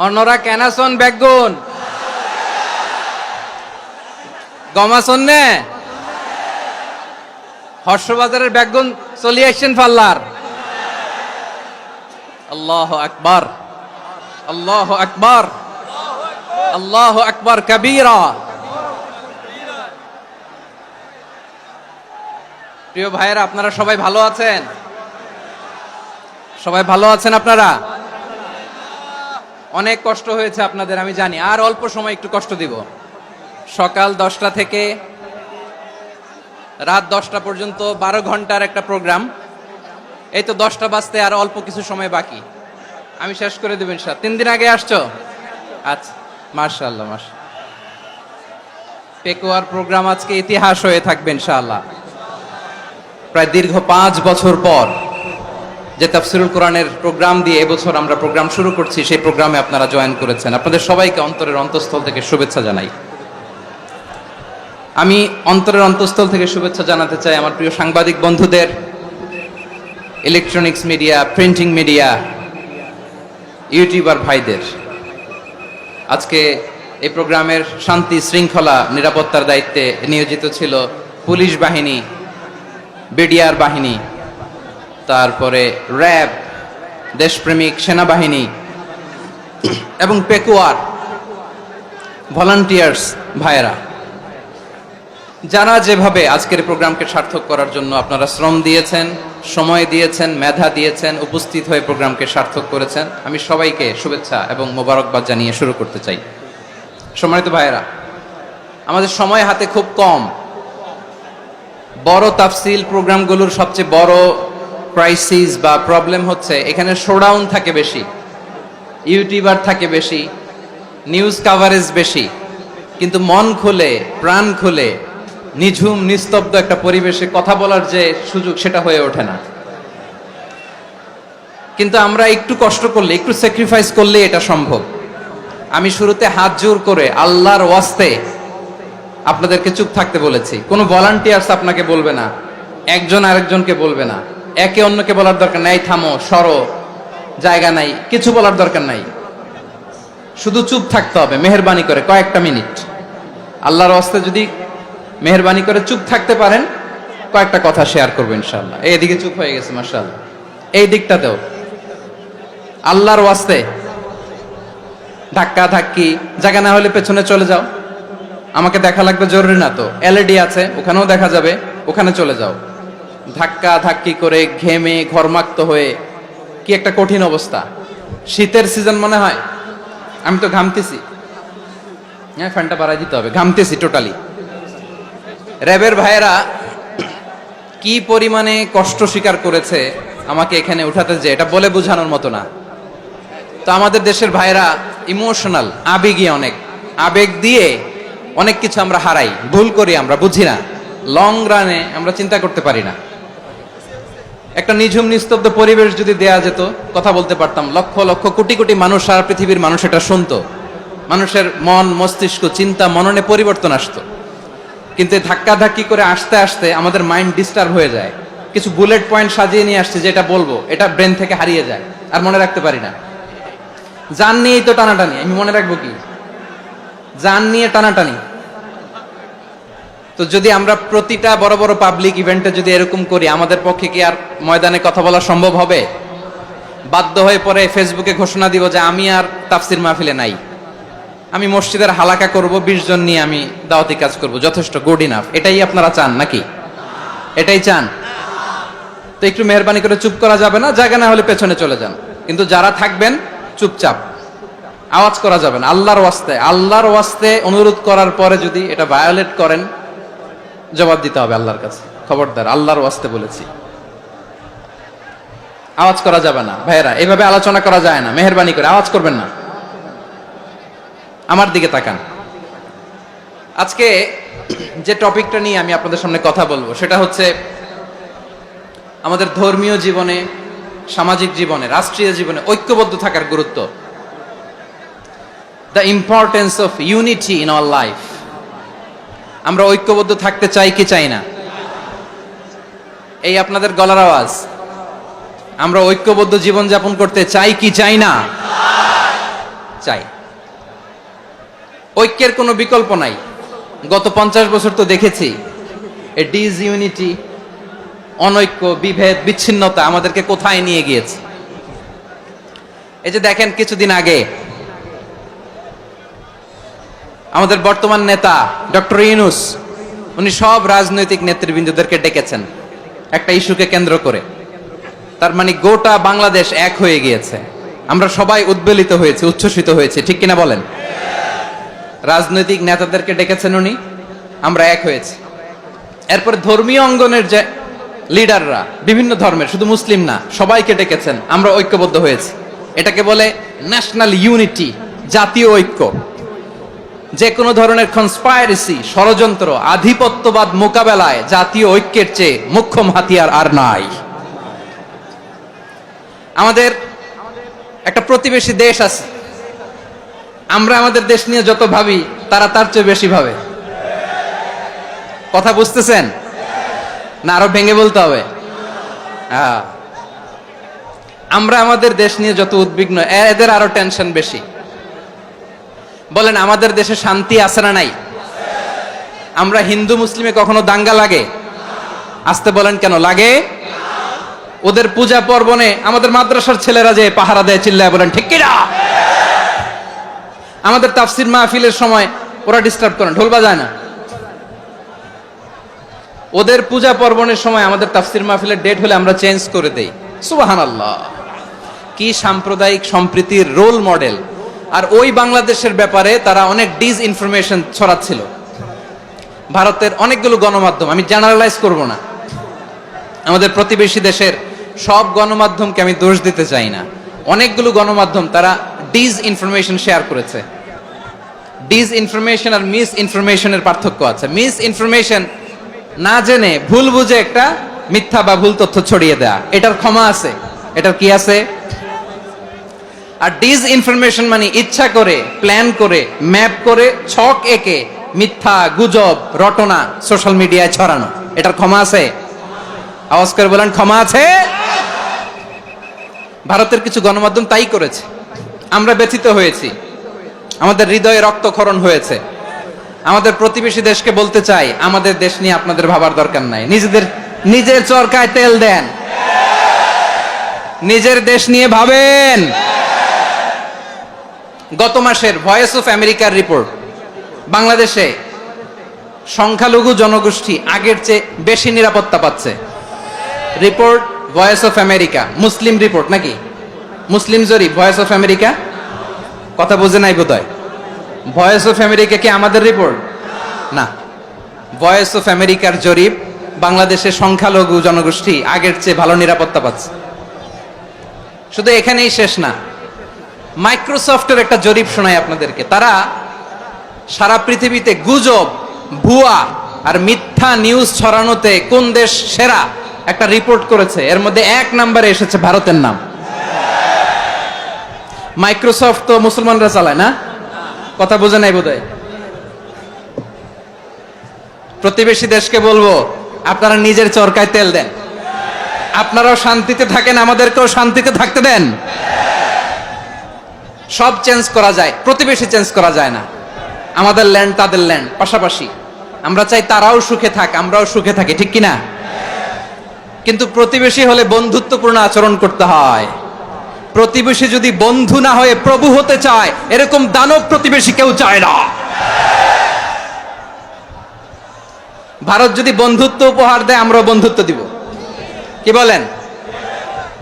অন্যরা কেনাসন বেগুন গমাসন নে হর্ষবাজারের বেগুন চলে আসছেন পাল্লার। আল্লাহু আকবার, আল্লাহু আকবার, আল্লাহু আকবার কবীরা। প্রিয় ভাইয়েরা, আপনারা সবাই ভালো আছেন? সবাই ভালো আছেন আপনারা? অনেক কষ্ট হয়েছে আপনাদের আমি জানি, আর অল্প সময় একটু কষ্ট দিব। সকাল 10টা থেকে রাত 10টা পর্যন্ত 12 ঘন্টার একটা প্রোগ্রাম। এই তো 10টা বাজতে আর অল্প কিছু সময় বাকি, আমি শেষ করে দেব ইনশাআল্লাহ। 3 দিন আগে আসছো? আচ্ছা, মাশাআল্লাহ মাশাআল্লাহ। পেকুয়ার প্রোগ্রাম আজকে ইতিহাস হয়ে থাকবে ইনশাআল্লাহ। প্রায় দীর্ঘ 5 বছর পর যে তাফসিরুল কোরআনের প্রোগ্রাম দিয়ে এবছর আমরা প্রোগ্রাম শুরু করছি, সেই প্রোগ্রামে আপনারা জয়েন করেছেন। আপনাদের সবাইকে অন্তরের অন্তঃস্থল থেকে শুভেচ্ছা জানাই। আমি অন্তরের অন্তঃস্থল থেকে শুভেচ্ছা জানাতে চাই আমার প্রিয় সাংবাদিক বন্ধুদের, electronics media, printing media, YouTuber ভাইদের। আজকে এই প্রোগ্রামের শান্তি শৃঙ্খলা নিরাপত্তার দায়িত্বে নিয়োজিত ছিল পুলিশ বাহিনী, বিডিআর বাহিনী, তারপরে র্যাব, দেশপ্রেমিক সেনাবাহিনী এবং পেকুয়ার ভলান্টিয়ার্স ভাইয়েরা, যারা যেভাবে আজকের প্রোগ্রামকে সার্থক করার জন্য আপনারা শ্রম দিয়েছেন, সময় দিয়েছেন, মেধা দিয়েছেন, উপস্থিত হয়ে প্রোগ্রামকে সার্থক করেছেন, আমি সবাইকে শুভেচ্ছা এবং মোবারকবাদ জানিয়ে শুরু করতে চাই। সম্মানিত ভাইয়েরা, আমাদের সময় হাতে খুব কম। বড় তাফসিল প্রোগ্রামগুলোর সবচেয়ে বড় ক্রাইসিস বা প্রবলেম হচ্ছে এখানে শোডাউন থাকে বেশি, ইউটিউবার থাকে বেশি, নিউজ কাভারেজ বেশি, কিন্তু মন খুলে প্রাণ খুলে নিঝুম নিস্তব্ধ একটা পরিবেশে কথা বলার যে সুযোগ, সেটা হয়ে ওঠে না। কিন্তু আমরা একটু কষ্ট করলে, একটু স্যাক্রিফাইস করলে এটা সম্ভব। আমি শুরুতে হাত জোর করে আল্লাহর ওয়াস্তে আপনাদেরকে চুপ থাকতে বলেছি। কোনো ভলান্টিয়ার্স আপনাকে বলবে না, একজন আরেকজনকে বলবে না, একে অন্যকে বলার দরকার নাই, থামো সরো, জায়গা নাই, কিছু বলার দরকার নাই। শুধু চুপ থাকতে হবে মেহেরবানি করে কয়েকটা মিনিট। আল্লাহর ওয়াস্তে যদি মেহেরবানি করে চুপ থাকতে পারেন, কয়েকটা কথা শেয়ার করবো ইনশাআল্লাহ। এইদিকে চুপ হয়ে গেছে মাশাআল্লাহ, এই দিকটাতেও আল্লাহর ওয়াস্তে ধাক্কা ধাক্কি জায়গা না হলে পেছনে চলে যাও। আমাকে দেখা লাগবে জরুরি না তো, এলইডি আছে, ওখানেও দেখা যাবে, ওখানে চলে যাও। ধাক্কা ধাক্কি করে ঘেমে ঘরমাক্ত হয়ে কি একটা কঠিন অবস্থা। শীতের সিজন মনে হয়, আমি তো ঘামতেছি। হ্যাঁ, ফ্যানটা বাড়াই দিতে হবে, ঘামতেছি টোটালি। র্যাবের ভাইয়েরা কি পরিমাণে কষ্ট স্বীকার করেছে আমাকে এখানে উঠাতে, যে এটা বলে বোঝানোর মতো না। তো আমাদের দেশের ভাইয়েরা ইমোশনাল, আবেগী, অনেক আবেগ দিয়ে অনেক কিছু আমরা হারাই, ভুল করি, আমরা বুঝি না, লং রানে আমরা চিন্তা করতে পারি না। একটা নিঝুম নিস্তব্ধ পরিবেশ যদি দেয়া যেত, কথা বলতে পারতাম, লক্ষ লক্ষ কোটি কোটি মানুষ, সারা পৃথিবীর মানুষ এটা শুনতো, মানুষের মন মস্তিষ্ক চিন্তা মননে পরিবর্তন আসতো। কিন্তু ধাক্কা ধাক্কি করে আসতে আসতে আমাদের মাইন্ড ডিস্টার্ব হয়ে যায়। কিছু বুলেট পয়েন্ট সাজিয়ে নিয়ে আসছে, যেটা বলবো এটা ব্রেন থেকে হারিয়ে যায়, আর মনে রাখতে পারি না। জান নিয়েই তো টানাটানি, আমি মনে রাখবো কি? জান নিয়ে টানাটানি। তো যদি আমরা প্রতিটা বড় বড় পাবলিক ইভেন্টে যদি এরকম করি, আমাদের পক্ষে কি আর ময়দানে কথা বলা সম্ভব হবে? বাধ্য হয়ে পরে ফেসবুকে ঘোষণা দিব যে আমি আর তাফসির মাহফিলে নাই, আমি মসজিদের হালাকা করব, 20 জন নিয়ে আমি দাওয়াতি কাজ করব, যথেষ্ট, গুড ইনাফ। এটাই আপনারা চান নাকি? এটাই চান? তো একটু মেহরবানি করে চুপ করা যাবে না? জায়গা না হলে পেছনে চলে যান, কিন্তু যারা থাকবেন চুপচাপ, আওয়াজ করা যাবে না। আল্লাহর ওয়াস্তে, আল্লাহর ওয়াস্তে অনুরোধ করার পরে যদি এটা ভায়োলেট করেন, জবাব দিতে হবে আল্লাহর কাছে। খবরদার, আল্লাহর ওয়াস্তে বলেছি, আওয়াজ করা যাবে না। ভাইয়েরা, এভাবে আলোচনা করা যায় না, মেহেরবানি করে আওয়াজ করবেন না। আমার দিকে তাকান। আজকে যে টপিকটা নিয়ে আমি আপনাদের সামনে কথা বলবো, সেটা হচ্ছে আমাদের ধর্মীয় জীবনে, সামাজিক জীবনে, রাষ্ট্রীয় জীবনে ঐক্যবদ্ধ থাকার গুরুত্ব। The importance of unity in our life. আমরা ঐক্যবদ্ধ থাকতে চাই কি চাই না? এই আপনাদের গলার আওয়াজ। আমরা ঐক্যবদ্ধ জীবন যাপন করতে চাই কি চাই না? চাই। ঐক্যের কোনো বিকল্প নাই। গত 50 বছর তো দেখেছি এ ডিসইউনিটি, অনৈক্য, বিভেদ, বিচ্ছিন্নতা আমাদেরকে কোথায় নিয়ে গিয়েছে। এই যে দেখেন কিছুদিন আগে আমাদের বর্তমান নেতা ডক্টর ইউনূস, উনি সব রাজনৈতিক নেতৃবৃন্দদেরকে ডেকেছেন একটা ইস্যুকে কেন্দ্র করে। তার মানে গোটা বাংলাদেশ এক হয়ে গিয়েছে। আমরা সবাই উদ্বেলিত হয়েছে, উচ্ছ্বসিত হয়েছে, ঠিক কিনা বলেন? রাজনৈতিক নেতাদেরকে ডেকেছেন উনি, আমরা এক হয়েছি। এরপর ধর্মীয় অঙ্গনের যে লিডাররা, বিভিন্ন ধর্মের, শুধু মুসলিম না, সবাইকে ডেকেছেন, আমরা ঐক্যবদ্ধ হয়েছি। এটাকে বলে ন্যাশনাল ইউনিটি, জাতীয় ঐক্য। যে কোনো ধরনের কনস্পাইরেসি, ষড়যন্ত্র, আধিপত্যবাদ মোকাবেলায় জাতীয় ঐক্যের চেয়ে মুখ্য হাতিয়ার আর নাই। আমাদের একটা প্রতিবেশী দেশ আছে, আমরা আমাদের দেশ নিয়ে যত ভাবি তারা তার চেয়ে বেশি ভাবে। কথা বুঝতেছেন না? আরো ভেঙে বলতে হবে। আমরা আমাদের দেশ নিয়ে যত উদ্বিগ্ন, এদের আরো টেনশন বেশি। বলেন আমাদের দেশে শান্তি আছে না নাই? আমরা হিন্দু মুসলিমে কখনো দাঙ্গা লাগে? আসতে বলেন কেন লাগে? ওদের পূজা পার্বণে আমাদের মাদ্রাসার ছেলেরা যে পাহারা দেয়, চিল্লায় বলেন ঠিক কিনা? আমাদের তাফসির মাহফিলের সময় ওরা ডিস্টার্ব করেন, ঢোল বাজায় না। ওদের পূজা পার্বণের সময় আমাদের তাফসির মাহফিলের ডেট হলে আমরা চেঞ্জ করে দেই। সুবহানাল্লাহ, কি সাম্প্রদায়িক সম্প্রীতির রোল মডেল। আর ওই বাংলাদেশের ব্যাপারে তারা অনেক ডিসইনফরমেশন ছড়াচ্ছিল। ভারতের অনেকগুলো গণমাধ্যম, আমি জেনারেলাইজ করব না, আমাদের প্রতিবেশী দেশের সব গণমাধ্যমকে আমি দোষ দিতে চাই না, অনেকগুলো গণমাধ্যম তারা ডিসইনফরমেশন শেয়ার করেছে। ডিসইনফরমেশন আর মিস ইনফরমেশনের পার্থক্য আছে। মিস ইনফরমেশন না জেনে ভুল বুঝে একটা মিথ্যা বা ভুল তথ্য ছড়িয়ে দেয়া, এটার ক্ষমা আছে, এটার কি আছে। আর ডিসইনফরমেশন মানে ইচ্ছা করে, প্ল্যান করে, ম্যাপ করে, ছক এঁকে মিথ্যা, গুজব, রটনা সোশ্যাল মিডিয়ায় ছড়ানো, এটার ক্ষমা আছে? আওয়াজ করে বলেন ক্ষমা আছে? ভারতের কিছু গণমাধ্যম তাই করেছে, আমরা ব্যথিত হয়েছি, আমাদের হৃদয়ে রক্তক্ষরণ হয়েছে। আমাদের প্রতিবেশী দেশকে বলতে চাই, আমাদের দেশ নিয়ে আপনাদের ভাবার দরকার নাই, নিজের চরকায় তেল দেন, নিজের দেশ নিয়ে ভাবেন। গত মাসের ভয়েস অফ আমেরিকার রিপোর্ট, বাংলাদেশে সংখ্যালঘু জনগোষ্ঠী আগের চেয়ে বেশি নিরাপত্তা পাচ্ছে। Report voice of America, Muslim report নাকি? মুসলিম জরিপ, ভয়েস অফ আমেরিকা। কথা বোঝে নাই বোধহয়। ভয়েস অফ আমেরিকা কি আমাদের রিপোর্ট না? ভয়েস অফ আমেরিকার জরিপ, বাংলাদেশের সংখ্যালঘু জনগোষ্ঠী আগের চেয়ে ভালো নিরাপত্তা পাচ্ছে। শুধু এখানেই শেষ না, মাইক্রোসফটের একটা জরিপ শোনাই আপনাদেরকে। তারা সারা পৃথিবীতে গুজব, ভুয়া আর মিথ্যা নিউজ ছড়ানোতে কোন দেশ সেরা একটা রিপোর্ট করেছে। এর মধ্যে 1 নম্বরে এসেছে ভারতের নাম। মাইক্রোসফট তো মুসলমানরা চালায় না? কথা বোঝে নাই বোধহয়। প্রতিবেশী দেশকে বলবো, আপনারা নিজের চরকায় তেল দেন, আপনারাও শান্তিতে থাকেন, আমাদেরকেও শান্তিতে থাকতে দেন। সব চেঞ্জ করা যায়, প্রতিবেশী চেঞ্জ করা যায় না। আমাদের ল্যান্ড তাদের ল্যান্ড, পাশাপাশি। আমরা চাই তারাও সুখে থাক, আমরাও সুখে থাকি, ঠিক কিনা? কিন্তু প্রতিবেশী হলে বন্ধুত্বপূর্ণ আচরণ করতে হয়। প্রতিবেশী যদি বন্ধু না হয়ে প্রভু হতে চায়, এরকম দানব প্রতিবেশী কেউ চায় না। ভারত যদি বন্ধুত্ব উপহার দেয়, আমরাও বন্ধুত্ব দিব, কি বলেন?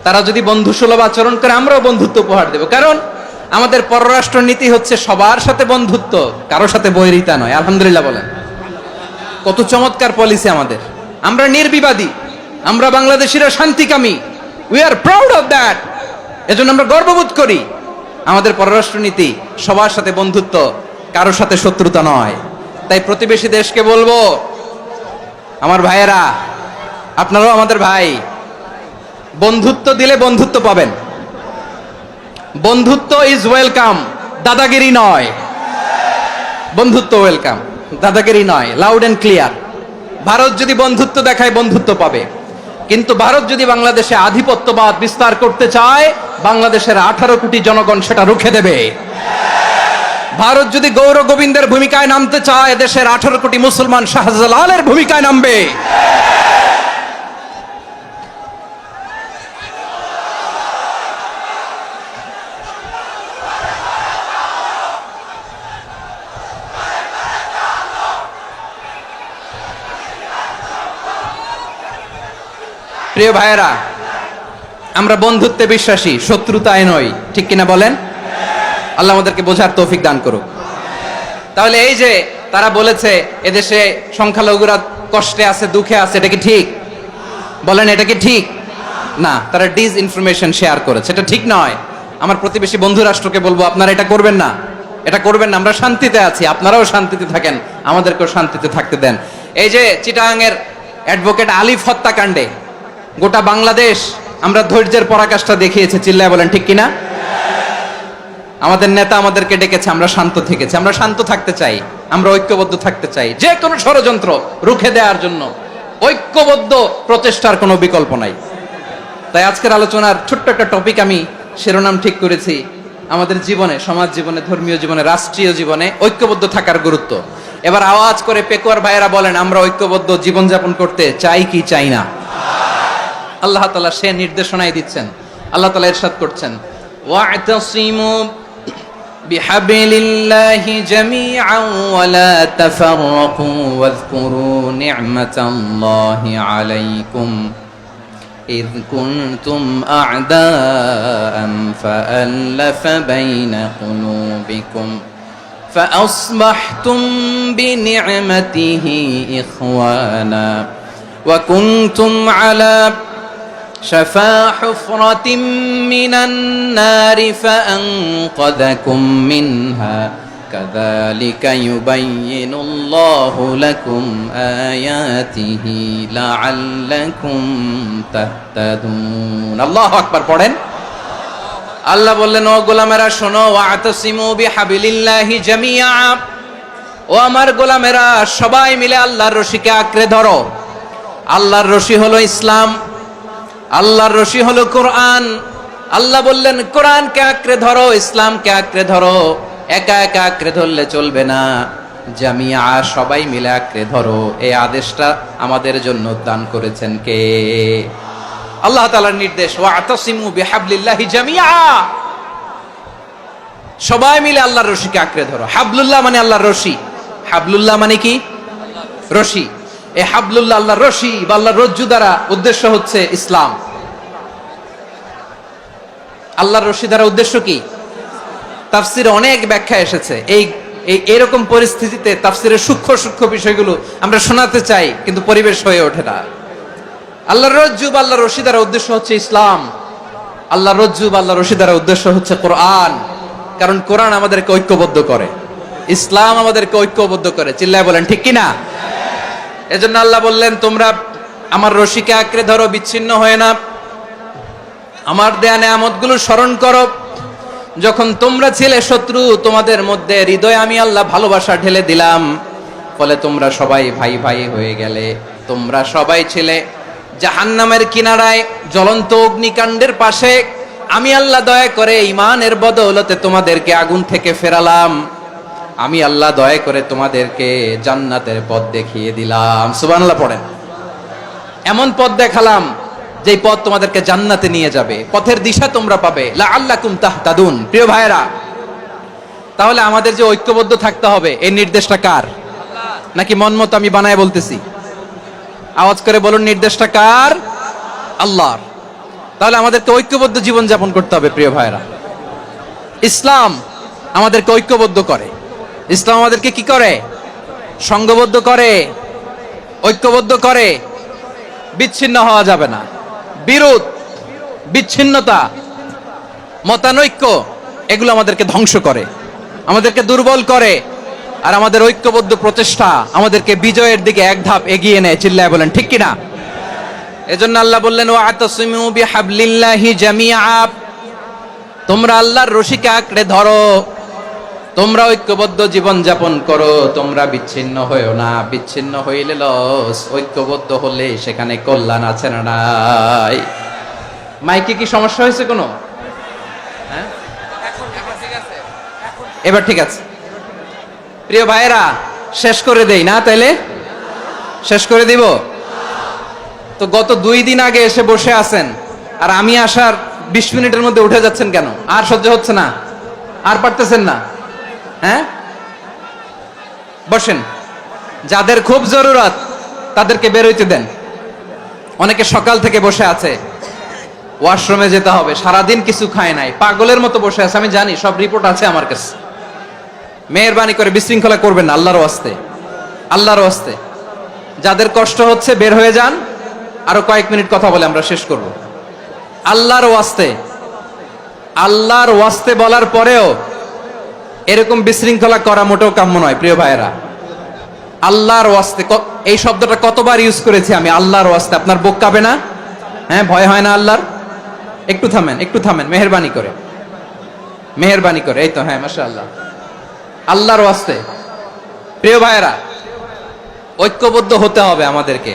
তারা যদি বন্ধুসুলভ আচরণ করে, আমরাও বন্ধুত্ব উপহার দেব। কারণ আমাদের পররাষ্ট্র নীতি হচ্ছে সবার সাথে বন্ধুত্ব, কারোর সাথে বৈরিতা নয়। আলহামদুলিল্লাহ বলেন, কত চমৎকার পলিসি আমাদের। আমরা নির্বিবাদী, আমরা বাংলাদেশিরা শান্তিকামী, we are proud of that. এজন্য আমরা গর্ববোধ করি। আমাদের পররাষ্ট্র নীতি সবার সাথে বন্ধুত্ব, কারোর সাথে শত্রুতা নয়। তাই প্রতিবেশী দেশকে বলবো, আমার ভাইয়েরা, আপনারাও আমাদের ভাই, বন্ধুত্ব দিলে বন্ধুত্ব পাবেন। বন্ধুত্ব ইজ ওয়েলকাম, দাদাগিরি নয়। বন্ধুত্ব ওয়েলকাম, দাদাগিরি নয়, লাউড এন্ড ক্লিয়ার। ভারত যদি বন্ধুত্ব দেখায়, বন্ধুত্ব পাবে। কিন্তু ভারত যদি বাংলাদেশে আধিপত্যবাদ বিস্তার করতে চায়, বাংলাদেশের 18 কোটি জনগণ সেটা রুখে দেবে। ভারত যদি গৌর গোবিন্দের ভূমিকায় নামতে চায়, দেশের 18 কোটি মুসলমান শাহজালালের ভূমিকায় নামবে। প্রিয় ভাইয়েরা, আমরা বন্ধুত্বে বিশ্বাসী, শত্রুতায় নয়, ঠিক কিনা বলেন? আল্লাহ আমাদেরকে বোঝার তৌফিক দান করুক। তাহলে এই যে তারা বলেছে এদেশে সংখ্যালঘুরা কষ্টে আছে, দুঃখে আছে, এটা কি ঠিক? বলেন, এটা কি ঠিক? না, তারা ডিস ইনফরমেশন শেয়ার করেছে, এটা ঠিক নয়। আমার প্রতিবেশী বন্ধু রাষ্ট্রকে বলবো, আপনারা এটা করবেন না, এটা করবেন না। আমরা শান্তিতে আছি, আপনারাও শান্তিতে থাকেন, আমাদেরকেও শান্তিতে থাকতে দেন। এই যে চিটাগাংয়ের অ্যাডভোকেট আলিফ হত্যাকাণ্ডে গোটা বাংলাদেশ আমরা ধৈর্যের পরাকাষ্ঠা দেখিয়েছে, চিল্লায় বলেন ঠিক কিনা? আমাদের নেতা আমাদেরকে ডেকেছে, আমরা শান্ত থেকেছি। আমরা শান্ত থাকতে চাই, আমরা ঐক্যবদ্ধ থাকতে চাই। যে কোনো ষড়যন্ত্র রুখে দেওয়ার জন্য ঐক্যবদ্ধ প্রচেষ্টার কোনো বিকল্প নাই। তাই আজকের আলোচনার ছোট্ট একটা টপিক আমি শিরোনাম ঠিক করেছি, আমাদের জীবনে, সমাজ জীবনে, ধর্মীয় জীবনে, রাষ্ট্রীয় জীবনে ঐক্যবদ্ধ থাকার গুরুত্ব। এবার আওয়াজ করে পেকুয়ার ভাইয়েরা বলেন, আমরা ঐক্যবদ্ধ জীবনযাপন করতে চাই কি চাই না? আল্লাহ তাআলা সে নির্দেশনাই দিচ্ছেন। আল্লাহ তাআলা ইরশাদ করছেন, ওয়া'তাসিমু বিহাবলিল্লাহি জামিআন ওয়া লা তাফাররাকু ওয়াযকুরু নি'মাতাল্লাহি আলাইকুম إذ كنتم أعداء فألف بين قلوبكم فأصبحتم بنعمته إخوانا وكنتم على شفا حفرة من النار فأنقذكم منها كذلك يبين الله لكم آياته لعلكم تهتدون الله أكبر পড়েন। আল্লাহ বললেন, ও গোলামেরা শোনো, ওয়া'তাসিমু বিহাবলিল্লাহি জামিআ, ও আমার গোলামেরা সবাই মিলে আল্লাহর রশিকে আঁকড়ে ধরো। আল্লাহর রশি হলো ইসলাম, আল্লাহর রশি হলো কোরআন। আল্লাহ বললেন, কোরআনকে আঁকড়ে ধরো, ইসলামকে আঁকড়ে ধরো। একা একা আঁকড়ে ধরলে চলবে না, জামিয়া, সবাই মিলে আঁকড়ে ধরো। এই আদেশটা আমাদের জন্য দান করেছেন কে? আল্লাহ তাআলার নির্দেশ, ওয়া'তাসিমু বিহাবলিল্লাহি জামিআ, সবাই মিলে আল্লাহর রশিকে আঁকড়ে ধরো। হাবলুল্লাহ মানে আল্লাহর রশি, হাবলুল্লাহ মানে কি? রশি। এই হাবলুল্লাহ, আল্লাহর রশি বা আল্লাহর রজ্জু দ্বারা উদ্দেশ্য হচ্ছে ইসলাম। আল্লাহর রশি দ্বারা উদ্দেশ্য কি? তাফসিরে অনেক ব্যাখ্যা এসেছে। এরকম পরিস্থিতিতে তাফসিরের সূক্ষ্ম সূক্ষ্ম বিষয়গুলো আমরা শোনাতে চাই, কিন্তু পরিবেশ হয়ে ওঠে না। আল্লাহর রজ্জু বা আল্লাহর রশি দ্বারা উদ্দেশ্য হচ্ছে ইসলাম। আল্লাহর রজ্জু বা আল্লাহর রশি দ্বারা উদ্দেশ্য হচ্ছে কোরআন, কারণ কোরআন আমাদেরকে ঐক্যবদ্ধ করে, ইসলাম আমাদেরকে ঐক্যবদ্ধ করে। চিল্লায় বলেন ঠিক কিনা? এজন্য আল্লাহ বললেন, তোমরা আমার রশিকে আঁকড়ে ধরো, বিচ্ছিন্ন হয়ে না। আমার দেয়া নেয়ামতগুলো স্মরণ করো। যখন তোমরা ছিলে শত্রু, তোমাদের মধ্যে হৃদয়ে আমি আল্লাহ ভালোবাসা ঢেলে দিলাম, ফলে তোমরা সবাই ভাই ভাই হয়ে গেলে। তোমরা সবাই ছিলে জাহান্নামের কিনারায়, জ্বলন্ত অগ্নিকাণ্ডের পাশে। আমি আল্লাহ দয়া করে ঈমানের বদৌলতে তোমাদেরকে আগুন থেকে ফেরালাম। আমি আল্লাহ দয়া করে তোমাদেরকে জান্নাতের পথ দেখিয়ে দিলাম। সুবহানাল্লাহ পড়েন। এমন পথ দেখালাম যেই পথ তোমাদেরকে জান্নাতে নিয়ে যাবে, পথের দিশা তোমরা পাবে। লাআল্লাকুম তাহতাদুন। প্রিয় ভাইরা, তাহলে আমাদের যে ঐক্যবদ্ধ থাকতে হবে, এই নির্দেশটা কার? নাকি মন মতো আমি বানায় বলতেছি? আওয়াজ করে বলুন, নির্দেশটা কার? আল্লাহর। তাহলে আমাদেরকে ঐক্যবদ্ধ জীবন যাপন করতে হবে। প্রিয় ভাইরা, ইসলাম আমাদেরকে ঐক্যবদ্ধ করে। ইসলাম আমাদেরকে কি করে? সংঘবদ্ধ করে, ঐক্যবদ্ধ করে। বিচ্ছিন্ন হওয়া যাবে না। বিরোধ, বিচ্ছিন্নতা, মতানৈক্য, এগুলো আমাদেরকে ধ্বংস করে, আমাদেরকে দুর্বল করে। আর আমাদের ঐক্যবদ্ধ প্রচেষ্টা আমাদেরকে বিজয়ের দিকে এক ধাপ এগিয়ে নেয়। চিল্লায় বলেন ঠিক কিনা? এজন্য আল্লাহ বললেন, ওয়া'তাসিমু বিহাবলিল্লাহি জামিআ, তোমরা আল্লাহর রশিকে আঁকড়ে ধরো, তোমরা ঐক্যবদ্ধ জীবন যাপন করো, তোমরা বিচ্ছিন্ন হয়েও না। বিচ্ছিন্ন হইলে লস, ঐক্যবদ্ধ হলে সেখানে কল্যাণ আছে না নাই? মাইকে কি সমস্যা হয়েছে কোনো? হ্যাঁ, এবার ঠিক আছে। প্রিয় ভাইয়েরা, শেষ করে দেই না? তাইলে শেষ করে দিব তো। গত 2 দিন আগে এসে বসে আছেন, আর আমি আসার 20 মিনিটের মধ্যে উঠে যাচ্ছেন কেন? আর সহ্য হচ্ছে না? আর পারতেছেন না? হ্যাঁ, বসেন। যাদের খুব জরুরত তাদেরকে বের হইতে দেন। অনেকে সকাল থেকে বসে আছে, ওয়াশরুমে যেতে হবে, সারাদিন কিছু খায় নাই, পাগলের মতো বসে আছে। আমি জানি, সব রিপোর্ট আছে আমার কাছে। মেহেরবানি করে বিশৃঙ্খলা করবেন না, আল্লাহর ওয়াস্তে, আল্লাহর ওয়াস্তে। যাদের কষ্ট হচ্ছে বের হয়ে যান। আরো কয়েক মিনিট কথা বলে আমরা শেষ করব। আল্লাহর ওয়াস্তে, আল্লাহর ওয়াস্তে বলার পরেও এরকম বিশৃঙ্খলা করা মোটেও কাম্য নয় প্রিয় ভাইয়েরা। আল্লাহর ওয়াস্তে, এই শব্দটা কতবার ইউজ করেছি আমি, আল্লাহর ওয়াস্তে। আপনার বুক কাঁপে না? হ্যাঁ, ভয় হয় না আল্লাহর? একটু থামেন, একটু থামেন, মেহেরবানি করে, মেহেরবানি করে। এই তো, হ্যাঁ, মাশাআল্লাহ। আল্লাহর ওয়াস্তে প্রিয় ভাইয়েরা, ঐক্যবদ্ধ হতে হবে আমাদেরকে।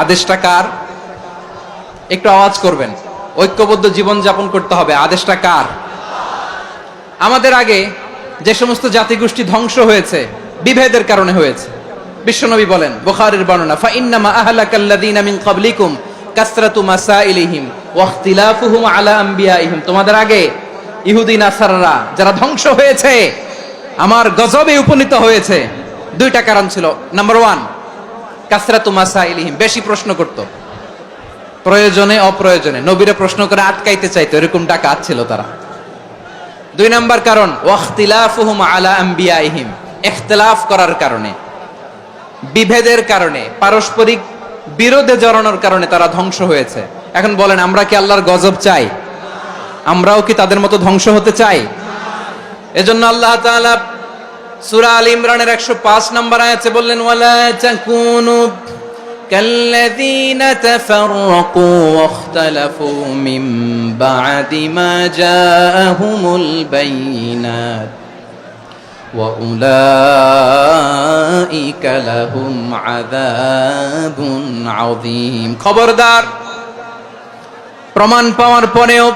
আদেশটা কার? একটু আওয়াজ করবেন। ঐক্যবদ্ধ জীবন যাপন করতে হবে। আদেশটা কার? আমাদের আগে যে সমস্ত জাতিগোষ্ঠী ধ্বংস হয়েছে বিভেদের কারণে হয়েছে। বিশ্বনবী বলেন, বুখারীর বর্ণনা, ফা ইন্নামা আহলাকাল্লাযীনা মিন ক্বাবলিকুম কাসরাতু মাসাইলিহিম ওয়া ইখতিলাফুহুম আলা আমবিয়াইহিম। তোমাদের আগে ইহুদি নাসারারা যারা ধ্বংস হয়েছে, আমার গজবে উপনীত হয়েছে, 2টা কারণ ছিল। নাম্বার 1, কাসরাতু মাসাইলিহিম, বেশি প্রশ্ন করত, প্রয়োজনে অপ্রয়োজনে নবীরে প্রশ্ন করে আটকাইতে চাইতো, এরকম ডাকাত ছিল তারা। 2 নাম্বার কারণ, ওয়া ইখতিলাফুহুম আলা আমবিয়াইহিম, ইখতিলাফ করার কারণে, বিভেদের কারণে, পারস্পরিক বিরোধে জড়ানোর কারণে তারা ধ্বংস হয়েছে। এখন বলেন, আমরা কি আল্লাহর গজব চাই? আমরাও কি তাদের মতো ধ্বংস হতে চাই? এজন্য আল্লাহ তাআলা সূরা আল ইমরানের 105 নম্বর আয়াতে বললেন, ওয়ালা তাকুনু কাল্লাযীনা তাফাররাকু ওয়াখতালাফু মিন বা'দি মা জাআহুমুল বাইয়িনাত ওয়া উলাইকা লাহুম আযাবুন আযীম। খবরদার, প্রমাণ পাওয়ার পরেও,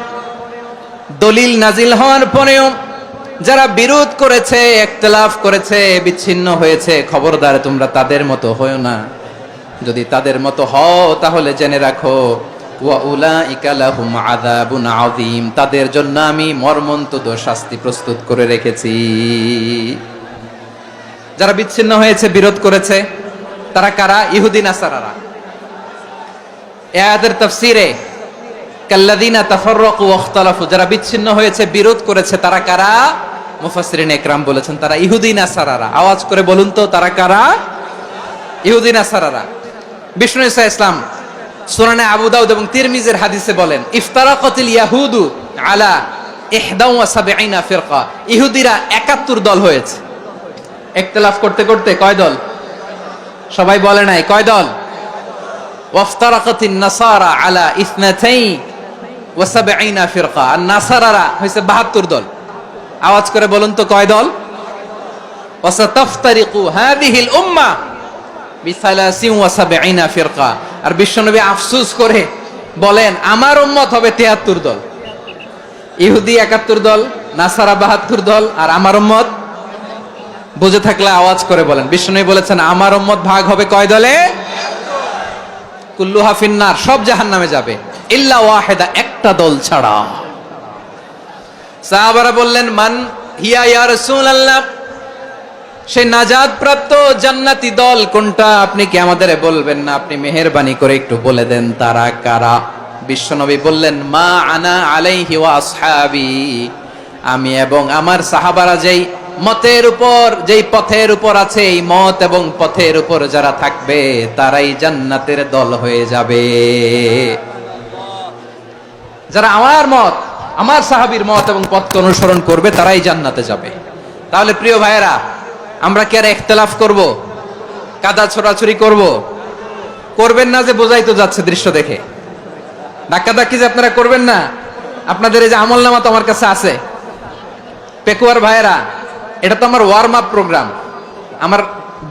দলিল নাজিল হওয়ার পরেও যারা বিরোধ করেছে, ইখতিলাফ করেছে, বিচ্ছিন্ন হয়েছে, খবরদার তোমরা তাদের মতো হয়ো না। যদি তাদের মতো হও তাহলে জেনে রাখো, ওয়া উলাইকা লাহুম আযাবুন আযীম, তাদের জন্য আমি মর্মন্তুদ শাস্তি প্রস্তুত করে রেখেছি। যারা বিচ্ছিন্ন হয়েছে, বিরোধ করেছে, তারা কারা? ইহুদি নাসারারা। এই আয়াতের তাফসীরে কাল্লাযীনা তাফাররাকু ওয়াখতালাফু, যারা বিচ্ছিন্ন হয়েছে, বিরোধ করেছে, তারা কারা? মুফাসসিরিন ইকরাম বলেছেন তারা ইহুদি নাসারারা। আওয়াজ করে বলুন তো, তারা কারা? ইহুদি নাসারারা। বিষ্ণু ঈসা ইসলাম সুনানে আবু দাউদ এবং তিরমিজির হাদিসে বলেন, ইফতারাকাতিল ইয়াহুদু আলা 71 ফিরকা, ইহুদিরা 71 দল হয়েছে। ইখতিলাফ করতে করতে কয় দল? সবাই বলে নাই, কয় দল? ওয়াফতারাকাতিন নাসারা আলা 72 ফিরকা, আর নাসারারা হইছে 72 দল। আওয়াজ করে বলুন তো, কয় দল? ওয়াসাতাফতারিকু হাদিহিল উম্মাহ বি73 ফিরকা। আর বিশ্বনবী আফসোস করে বলেন, আমার উম্মত হবে 73 দল। ইহুদি 71 দল, নাসারা 72 দল, আর আমার উম্মত, বুঝে থাকলে আওয়াজ করে বলেন। বিশ্বনবী বলেছেন, আমার উম্মত ভাগ হবে কয় দলে? কুল্লুহা ফিন্নার, সব জাহান্নামে যাবে, ইল্লা ওয়াহিদা, একটা দল ছাড়া। সাহাবারা বললেন, মান হিয়া ইয়া রাসূলুল্লাহ, সেই নাজাত প্রাপ্ত জান্নাতি দল কোনটা? আপনি কি আমাদের বলবেন না? আপনি মেহেরবানি করে একটু বলে দেন তারা কারা। বিশ্বনবী বললেন, মা আনা আলাইহি ওয়া আসহাবি, আমি এবং আমার সাহাবারা যেই মতের উপর, যেই পথের উপর আছে, এই মত এবং পথের উপর যারা থাকবে তারাই জান্নাতের দল হয়ে যাবে। যারা আমার মত, আমার সাহাবীর মত এবং পথকে অনুসরণ করবে তারাই জান্নাতে যাবে। তাহলে প্রিয় ভাইয়েরা, আমরা কি আর ইখতিলাফ করব? কাদা ছোড়াছুরি করব? করবেন না যে বোঝাই তো যাচ্ছে দৃশ্য দেখে। ধাক্কাধাক্কি যে আপনারা করবেন না। আপনাদের এই যে আমলনামা তো আমার কাছে আছে। পেকুয়ার ভাইয়েরা, এটা তো আমার ওয়ার্ম আপ প্রোগ্রাম। আমার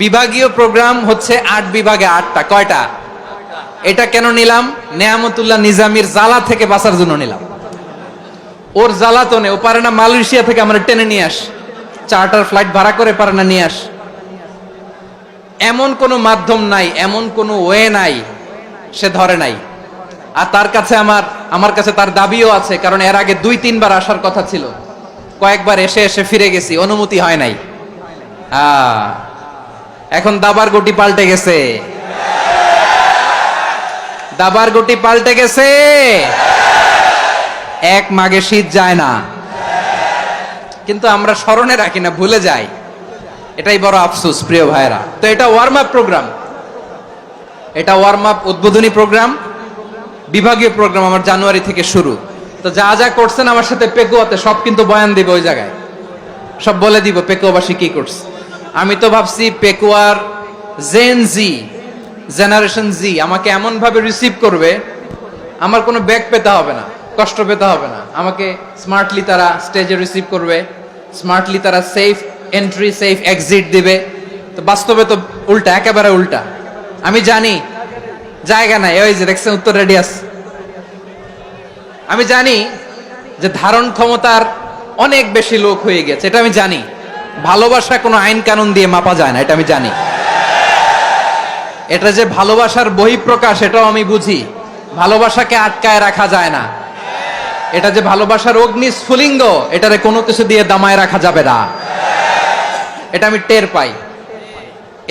বিভাগীয় প্রোগ্রাম হচ্ছে 8 বিভাগে 8টা। কয়টা? এটা কেন নিলাম? নেয়ামতুল্লাহ নিজামীর জ্বালা থেকে বাঁচার জন্য নিলাম। ওর জ্বালাতনে ও পারে না মালয়েশিয়া থেকে আমরা টেনে নিয়ে আস, চার্টার ফ্লাইট ভাড়া করে পারে না নিয়ে আস, এমন কোনো মাধ্যম নাই, এমন কোনো ওয়ে নাই সে ধরে নাই। আর তার কাছে আমার কাছে তার দাবিও আছে, কারণ এর আগে 2-3 বার আসার কথা ছিল, কয়েকবার এসে এসে ফিরে গেছি, অনুমতি হয় নাই। এখন দাবার গুটি পাল্টে গেছে, দাবার গুটি পাল্টে গেছে। এক মাঘে শীত যায় না, কিন্তু আমরা স্মরণে রাখি না, ভুলে যাই। এটাই বড় আফসোস প্রিয় ভাইরা। তো এটা ওয়ার্ম আপ প্রোগ্রাম, এটা ওয়ার্ম আপ উদ্বোধনী প্রোগ্রাম, বিভাগীয় প্রোগ্রাম আমার জানুয়ারি থেকে শুরু। তো যা যা করছেন আমার সাথে পেকুয়াতে সব কিন্তু বয়ান দিব, ওই জায়গায় সব বলে দিব পেকুয়াবাসী কি করছে। আমি তো ভাবছি পেকুয়ার জেনারেশন জি আমাকে এমন ভাবে রিসিভ করবে, আমার কোনো ব্যাক পেতে হবে না, কষ্ট পেতে হবে না। আমাকে স্মার্টলি তারা স্টেজে রিসিভ করবে, স্মার্টলি তারা সেফ এন্ট্রি সেফ এক্সিট দিবে। তো বাস্তবে তো উল্টা, একেবারে উল্টা। আমি জানি জায়গা নাই, ওই যে দেখছেন উত্তর রেডিয়াস। আমি জানি যে ধারণ ক্ষমতার অনেক বেশি লোক হয়ে গেছে, এটা আমি জানি। ভালোবাসা কোনো আইন কানুন দিয়ে মাপা যায় না, এটা আমি জানি। এটা যে ভালোবাসার বহিঃপ্রকাশ এটাও আমি বুঝি, ভালোবাসাকে আটকায় রাখা যায় না। এটা যে ভালোবাসার অগ্নি স্ফুলিঙ্গ, এটারে কোনো কিছু দিয়ে দামায় রাখা যাবে না, এটা আমি টের পাই।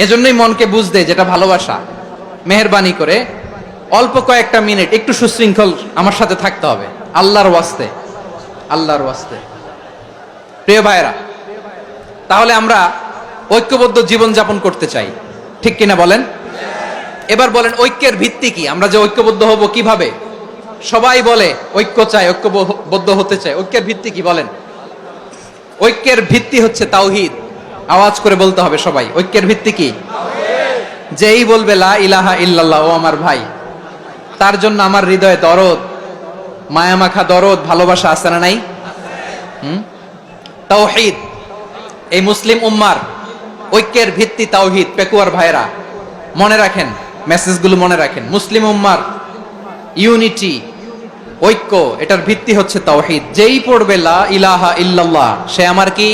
এজন্যই মনকে বুঝতে যেটা ভালোবাসা। মেহেরবানি করে অল্প কয়েকটা মিনিট একটু সুশৃঙ্খল আমার সাথে থাকতে হবে, আল্লাহর ওয়াস্তে, আল্লাহর ওয়াস্তে। প্রিয় ভাইরা, তাহলে আমরা ঐক্যবদ্ধ জীবন যাপন করতে চাই, ঠিক কিনা বলেন? এবার বলেন ঐক্যের ভিত্তি কি? আমরা যে ঐক্যবদ্ধ হব কিভাবে? সবাই বলে ঐক্য চাই, ঐক্যবদ্ধ হতে চাই। ঐক্যের ভিত্তি কি বলেন? ঐক্যের ভিত্তি হচ্ছে তাওহীদ। আওয়াজ করে বলতে হবে সবাই, ঐক্যের ভিত্তি কি? যেই বলবে লা ইলাহা ইল্লাল্লাহ, ও আমার ভাই, তার জন্য আমার হৃদয়ে দরদ, মায়ামাখা দরদ, ভালোবাসা আছে না নাই? তাওহীদ, এই মুসলিম উম্মার ঐক্যের ভিত্তি তাওহীদ। পেকুয়ার ভাইরা মনে রাখেন, মেসেজগুলো মনে রাখেন। মুসলিম উম্মার ইউনিটি, ঐক্য, এটার ভিত্তি হচ্ছে তাওহীদ। যেই পড়বে লা ইলাহা ইল্লাল্লাহ, সে আমার কি?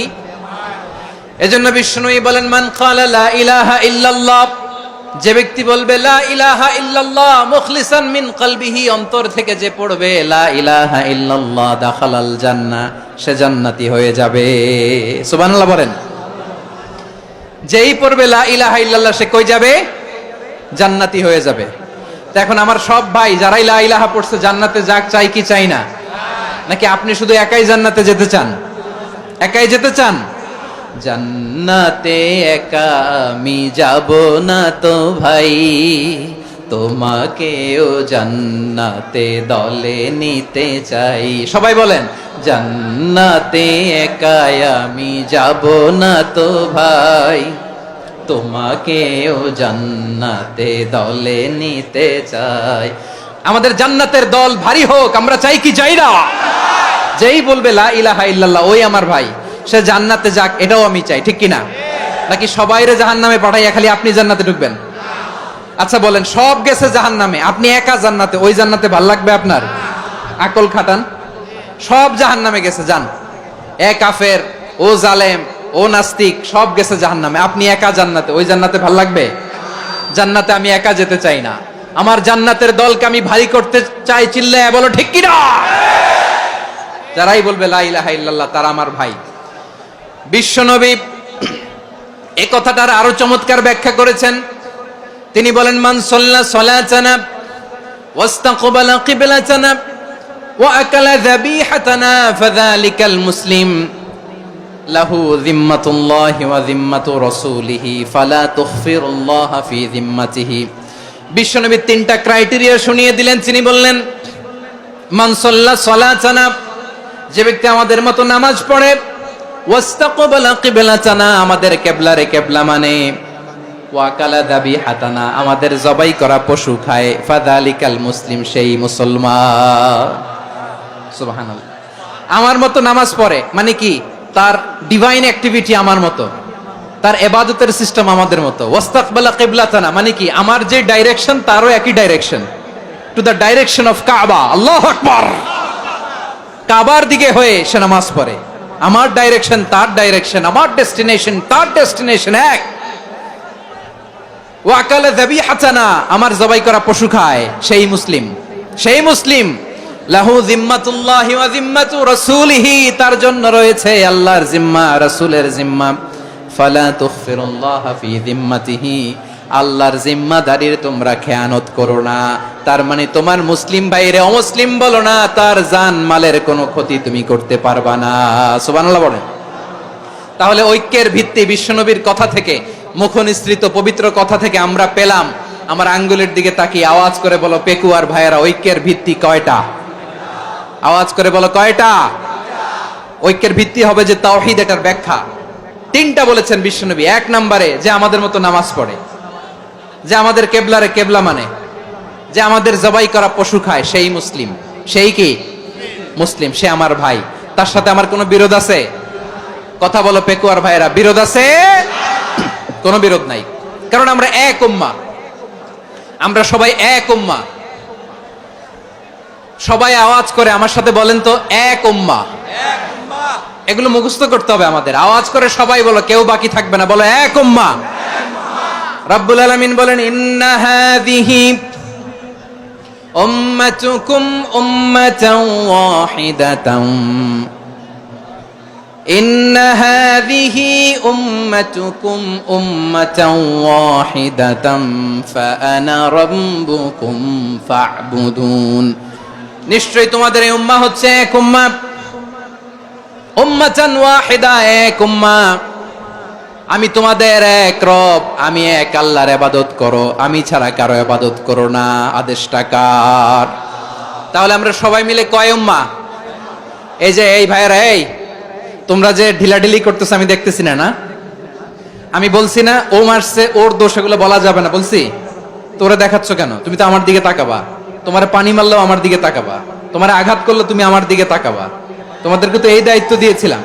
এজন্য বিষ্ণুই বলেন মান ক্বালা লা ইলাহা ইল্লাল্লাহ, যে ব্যক্তি বলবে লা ইলাহা ইল্লাল্লাহ মুখলিসান মিন কলবিহি, অন্তর থেকে যে পড়বে লা ইলাহা ইল্লাল্লাহ, দাখালাল জান্নাহ, সে জান্নাতি হয়ে যাবে। সুবহানাল্লাহ বলেন। যেই পড়বে লা ইলাহা ইল্লাল্লাহ, সে কই যাবে? জান্নাতি হয়ে যাবে। তো এখন আমার সব ভাই যারাই লা ইলাহা পড়ছে জান্নাতে যাক, চাই কি চাই না? নাকি আপনি শুধু একাই জান্নাতে যেতে চান? একাই যেতে চান? জান্নাতে একা আমি যাব না তো ভাই, তোমাকেও জান্নাতে দলে নিতে চাই। সবাই বলেন জান্নাতে একা আমি যাব না তো ভাই, তোমাকেও জান্নাতে দলে নিতে চাই। আমাদের জান্নাতের দল ভারী হোক, আমরা চাই কি চাই না? যেই বলবে লা ইলাহা ইল্লাল্লাহ, ওই আমার ভাই, সে জান্নাতে যাক, এটাও আমি চাই, ঠিক কিনা? নাকি সবাইরে জাহান্নামে পাঠাইয়া খালি আপনি জান্নাতে ঢুকবেন? আচ্ছা বলেন, সব গেছে জাহান্নামে, আপনি একা জান্নাতে, ওই জান্নাতে ভাল লাগবে আপনার? আকল খাটান। সব জাহান্নামে গেছে, যান। এ কাফের, ও জালেম, ও নাস্তিক, সব গেছে জাহান্নামে, আপনি একা জান্নাতে, ওই জান্নাতে ভাল লাগবে? জান্নাতে আমি একা যেতে চাই না, আমার জান্নাতের দলকে আমি ভারী করতে চাই। চিল্লায় বলো ঠিক কিনা? যারাই বলবে লা ইলাহা ইল্লাল্লাহ, তারা আমার ভাই। বিশ্বনবী এই কথাটার আরো চমৎকার ব্যাখ্যা করেছেন। তিনি বলেন মান সাল্লা সালাতানা ওয়াস্তাকবালা কিবলাতানা ওয়া আকালা যাবিহাতানা ফাযালিকাল মুসলিম লাহু যিম্মাতুল্লাহি ওয়া যিম্মাতু রাসূলিহি ফালা তুগফিরুল্লাহা ফি যিম্মাতিহি। বিশ্বনবী তিনটা ক্রাইটেরিয়া শুনিয়ে দিলেন। তিনি বললেন মান সাল্লা সালাতানা, যে ব্যক্তি আমাদের মতো নামাজ পড়ে, ওয়াস্তাকবালা কিবলাতানা, আমাদের কিবলারে কিবলা মানে, ওয়া আকালা যাবিহাতানা, আমাদের জবাই করা পশু খায়, ফাযালিকাল মুসলিম, সেই মুসলমান। সুবহানাল্লাহ। আমার মতো নামাজ পড়ে মানে কি? তার ডিভাইন অ্যাক্টিভিটি আমার মতো, তার ইবাদতের সিস্টেম আমাদের মতো। ওয়াস্তাকবালা কিবলাতানা মানে কি? আমার যে ডাইরেকশন তারও একই direction, to the direction of কাবা। আল্লাহু আকবার। কাবার দিকে হয়ে সে নামাজ পড়ে। আমার ডাইরেকশন তার ডাইরেকশন, আমার ডেস্টিনেশন তার ডেস্টিনেশন এক। ওয়াকালা যাবিহাতানা, আমার জবাই করা পশু খায়, সেই মুসলিম। সেই মুসলিম। লাহু জিম্মাতুল্লাহি ওয়া জিম্মাতু রাসূলিহি, তার জন্য রয়েছে আল্লাহর জিম্মা, রাসূলের জিম্মা। ফালা তুগফিরুল্লাহ ফি জিম্মাতিহি, আল্লাহর জিম্মাদারির তোমরা খেয়ানত করো না। তার মানে তোমার মুসলিম ভাইরে অমুসলিম বলো না, তার জান মালের কোনো ক্ষতি তুমি করতে পারবা না। সুবহানাল্লাহ বলেন। তাহলে ঐক্যের ভিত্তি বিশ্বনবীর কথা থেকে, মুখনিসৃত পবিত্র কথা থেকে আমরা পেলাম। আমার আঙ্গুলের দিকে তাকিয়ে আওয়াজ করে বলো পেকুয়ার ভাইয়েরা, ঐক্যের ভিত্তি কয়টা? আওয়াজ করে বলো কয়টা? ঐক্যের ভিত্তি হবে যে তাওহীদ, এটার ব্যাখ্যা। তিনটা বলেছেন বিশ্বনবী। এক নম্বরে যে আমাদের মতো নামাজ পড়ে, যে আমাদের কেবলারে কেবলা মানে, যে আমাদের জবাই করা পশু খায়, সেই মুসলিম। সেই কি মুসলিম? সে আমার ভাই। তার সাথে আমার কোনো বিরোধ আছে? কথা বলো পেকুয়ার ভাইয়েরা, বিরোধ আছে? কোনো বিরোধ নাই, কারণ আমরা এক উম্মাহ। আমরা সবাই এক উম্মাহ। সবাই আওয়াজ করে আমার সাথে বলেন তো, এক উম্মাহ। এগুলো মুখস্থ করতে হবে আমাদের। আওয়াজ করে সবাই বলো, কেউ বাকি থাকবে না, বলো এক উম্মাহ। রব্বুল আলামিন বলেন, ইন্না হাযিহি উম্মাতুকুম উম্মাতান ওয়াহিদাতান, ইন্না হাযিহি উম্মাতুকুম উম্মাতান ওয়াহিদাতান ফাআনা রাব্বুকুম ফা'বুদুন। নিশ্চয়ই তোমাদের এই উম্মাহ হচ্ছে এক উম্মাহ। উম্মাতান ওয়াহিদা, এক উম্মাহ। আমি তোমাদের এক রব, আমি এক আল্লাহর ইবাদত করো, আমি ছাড়া কারো ইবাদত করো না। আদেশটা কার? তাহলে আমরা সবাই মিলে কয় উম্মাহ? এই যে এই ভাইয়েরা, এই তোমরা যে ঢিলাঢিলি করতেছো আমি দেখতেছি না। না, আমি বলছি না ও মারছে, ওর দোষ, এগুলো বলা যাবে না বলছি? তোরা দেখাচ্ছ কেন? তুমি তো আমার দিকে তাকাবা। তোমার পানি মারলেও আমার দিকে তাকাবা, তোমার আঘাত করলে তুমি আমার দিকে তাকাবা। তোমাদেরকে তো এই দায়িত্ব দিয়েছিলাম।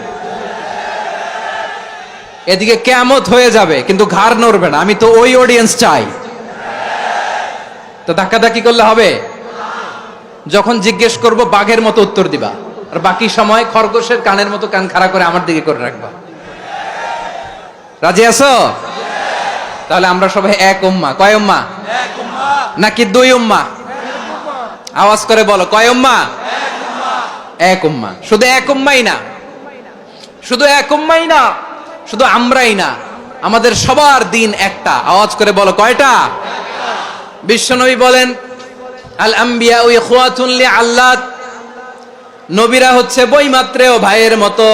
এদিকে কিয়ামত হয়ে যাবে কিন্তু ঘাড় নড়বে না। আমি তো ওই অডিয়েন্স চাই। তো ধাক্কাধাক্কি করলে হবে? যখন জিজ্ঞেস করব বাঘের মতো উত্তর দিবা, আর বাকি সময় খরগোশের কানের মতো কান খাড়া করে আমার দিকে করে রাখবা। রাজি আছো? তাহলে আমরা সবাই এক উম্মাহ। কয় উম্মাহ? নাকি দুই উম্মাহ? আওয়াজ করে বলো, কয় উম্মাহ? এক উম্মাহ। শুধু এক উম্মাই না, শুধু এক উম্মাই না, শুধু আমরাই না, আমাদের সবার দিন একটা। আওয়াজ করে বলো কয়টা? বিশ্বনবী বলেন, আল আম্বিয়া ইখওয়াতুন লিআল্লাত, নবীরা হচ্ছে বৈমাত্রেয় ভাইয়ের মতো।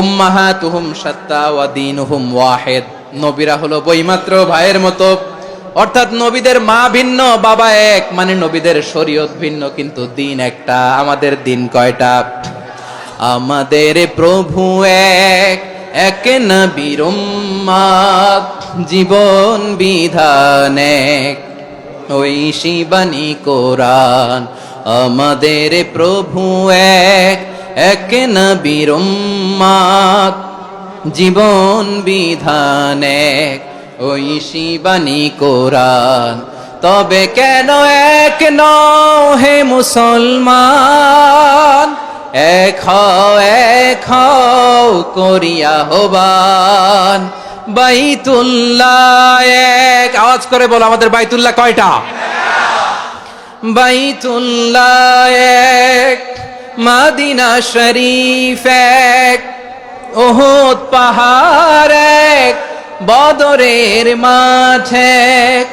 উম্মাহাতুহুম শাত্তা ওয়া দীনুহুম ওয়াহিদ, নবীরা হলো বৈমাত্রেয় ভাইয়ের মতো। অর্থাৎ নবীদের মা ভিন্ন, বাবা এক, মানে নবীদের শরীয়ত ভিন্ন, কিন্তু দিন একটা। আমাদের দিন কয়টা? আমাদের প্রভু এক, এক নবীর উম্মাত, জীবন বিধান এক, ওই শিবানী কোরআন। আমাদের প্রভু এক, এক নবীর উম্মাত, জীবন বিধান এক, ওই শিবানী কোরআন। তবে কেন এক নও হে মুসলমান? এক হও করিয়া হবান। বাইতুল্লাহ এক। আওয়াজ করে বলো, আমাদের বাইতুল্লাহ কয়টা? বাইতুল্লাহ এক, মদিনা শরীফ এক, উহুদ পাহাড় এক, বদরের মাঠ এক।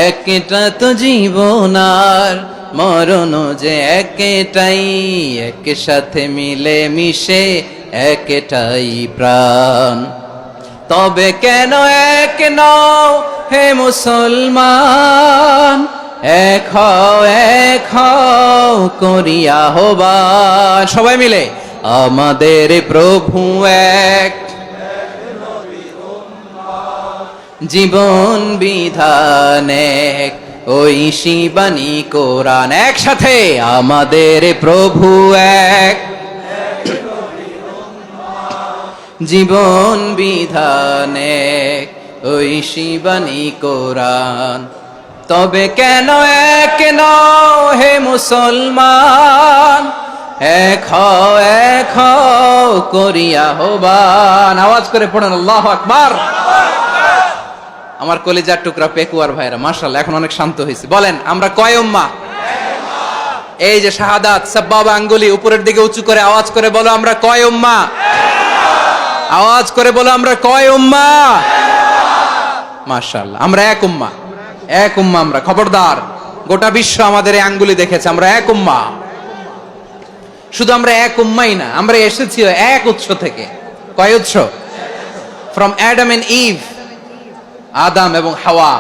একটা তো জীবন আর মরণ যে একটাই, একসাথে মিলে মিশে একটাই প্রাণ। তবে কেন এক নও হে মুসলমান? এক হও করিয়া হবান। সবাই মিলে, আমাদের প্রভু এক, জীবন বিধান এক, ওই শিবানী কোরআন। একসাথে, আমাদের প্রভু এক, জীবন বিধান এক, ওই শিবানী কোরআন। তবে কেন এক নও হে মুসলমান? এক হও করিয়া হবান। আওয়াজ করে পড়েন আল্লাহু আকবার। আমার কলিজার টুকরা পেকুয়ার ভাইরা মাশাআল্লাহ এখন অনেক শান্ত হয়েছে। বলেন আমরা কয় উম্মাহ? এই যে শাহাদাত সাব্বাবা আঙ্গুলি উপরের দিকে উঁচু করে আওয়াজ করে বলো আমরা কয় উম্মাহ? আওয়াজ করে বলো আমরা কয় উম্মাহ? মাশাআল্লাহ আমরা এক উম্মাহ, এক উম্মাহ আমরা। খবরদার, গোটা বিশ্ব আমাদের এই আঙ্গুলি দেখেছে, আমরা এক উম্মাহ। শুধু আমরা এক উম্মাই না, আমরা এসেছি এক উৎস থেকে। কয় উৎস? ফ্রম অ্যাডাম এন্ড ইভ, আদম এবং হাওয়া,